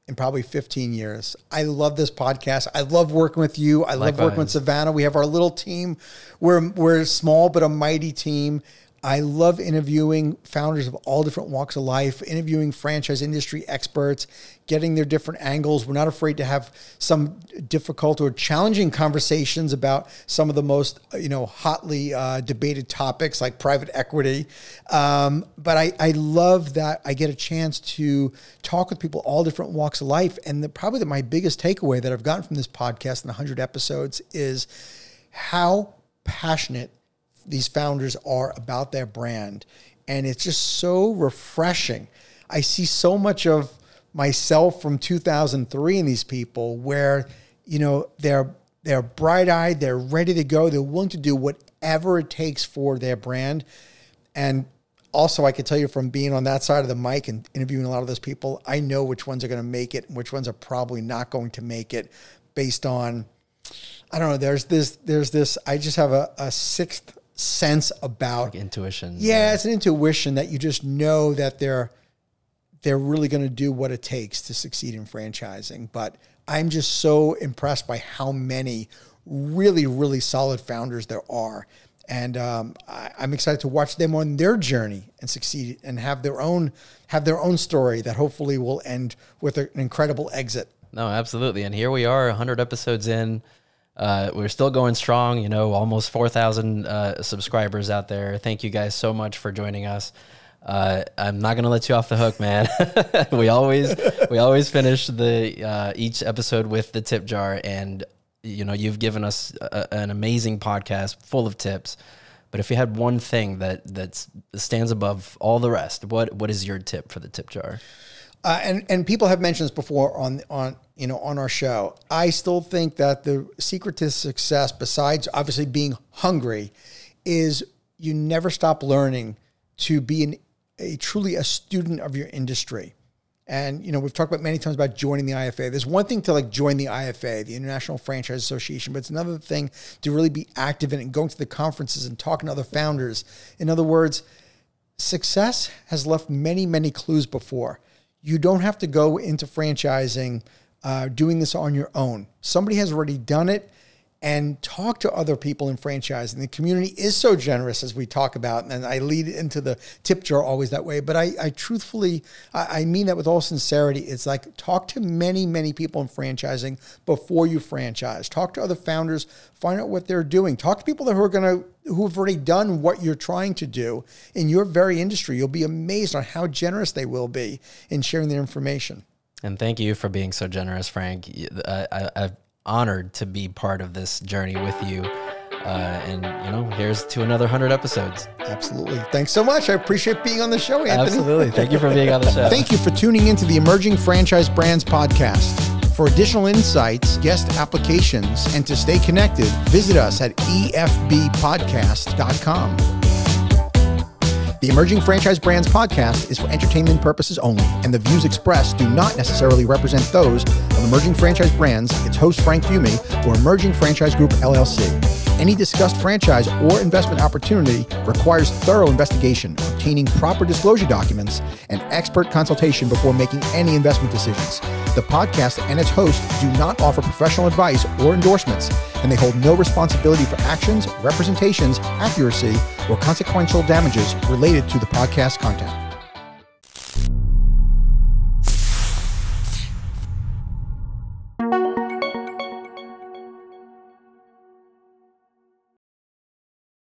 in probably 15 years. I love this podcast. I love working with you. I love working with Savannah. We have our little team. We're small, but a mighty team. I love interviewing founders of all different walks of life, interviewing franchise industry experts, getting their different angles. We're not afraid to have some difficult or challenging conversations about some of the most, hotly debated topics like private equity. But I love that I get a chance to talk with people all different walks of life. And probably my biggest takeaway that I've gotten from this podcast in 100 episodes is how passionate these founders are about their brand. And it's just so refreshing. I see so much of myself from 2003 in these people where, they're bright-eyed, they're ready to go, they're willing to do whatever it takes for their brand. And also, I can tell you from being on that side of the mic and interviewing a lot of those people, I know which ones are going to make it and which ones are probably not going to make it based on, I don't know, there's this, I just have a sixth sense about like intuition. Yeah, it's an intuition that you just know that they're really going to do what it takes to succeed in franchising. But I'm just so impressed by how many really, really solid founders there are. And I'm excited to watch them on their journey and succeed and have their own story that hopefully will end with an incredible exit. No, absolutely. And here we are 100 episodes in. We're still going strong, almost 4,000 subscribers out there. Thank you guys so much for joining us. I'm not going to let you off the hook, man. we always finish each episode with the tip jar, and you've given us an amazing podcast full of tips. But if you had one thing that stands above all the rest, what is your tip for the tip jar? And people have mentioned this before on our show. I still think that the secret to success, besides obviously being hungry, is you never stop learning to be truly a student of your industry. And, we've talked about many times about joining the IFA. There's one thing to like join the IFA, the International Franchise Association, but it's another thing to really be active in it and going to the conferences and talking to other founders. In other words, success has left many, many clues before. You don't have to go into franchising doing this on your own. Somebody has already done it. And talk to other people in franchising. The community is so generous, as we talk about, and I lead into the tip jar always that way. But I truthfully, I mean that with all sincerity. It's like talk to many, many people in franchising before you franchise. Talk to other founders, find out what they're doing. Talk to people who've already done what you're trying to do in your very industry. You'll be amazed on how generous they will be in sharing their information. And thank you for being so generous, Frank. I've honored to be part of this journey with you. And here's to another 100 episodes. Absolutely. Thanks so much. I appreciate being on the show, Anthony. Absolutely. Thank you for being on the show. Thank you for tuning into the Emerging Franchise Brands podcast. For additional insights, guest applications, and to stay connected, visit us at efbpodcast.com. The Emerging Franchise Brands podcast is for entertainment purposes only, and the views expressed do not necessarily represent those of Emerging Franchise Brands, its host Frank Fiume, or Emerging Franchise Group, LLC. Any discussed franchise or investment opportunity requires thorough investigation, obtaining proper disclosure documents, and expert consultation before making any investment decisions. The podcast and its host do not offer professional advice or endorsements, and they hold no responsibility for actions, representations, accuracy, or consequential damages related to the podcast content.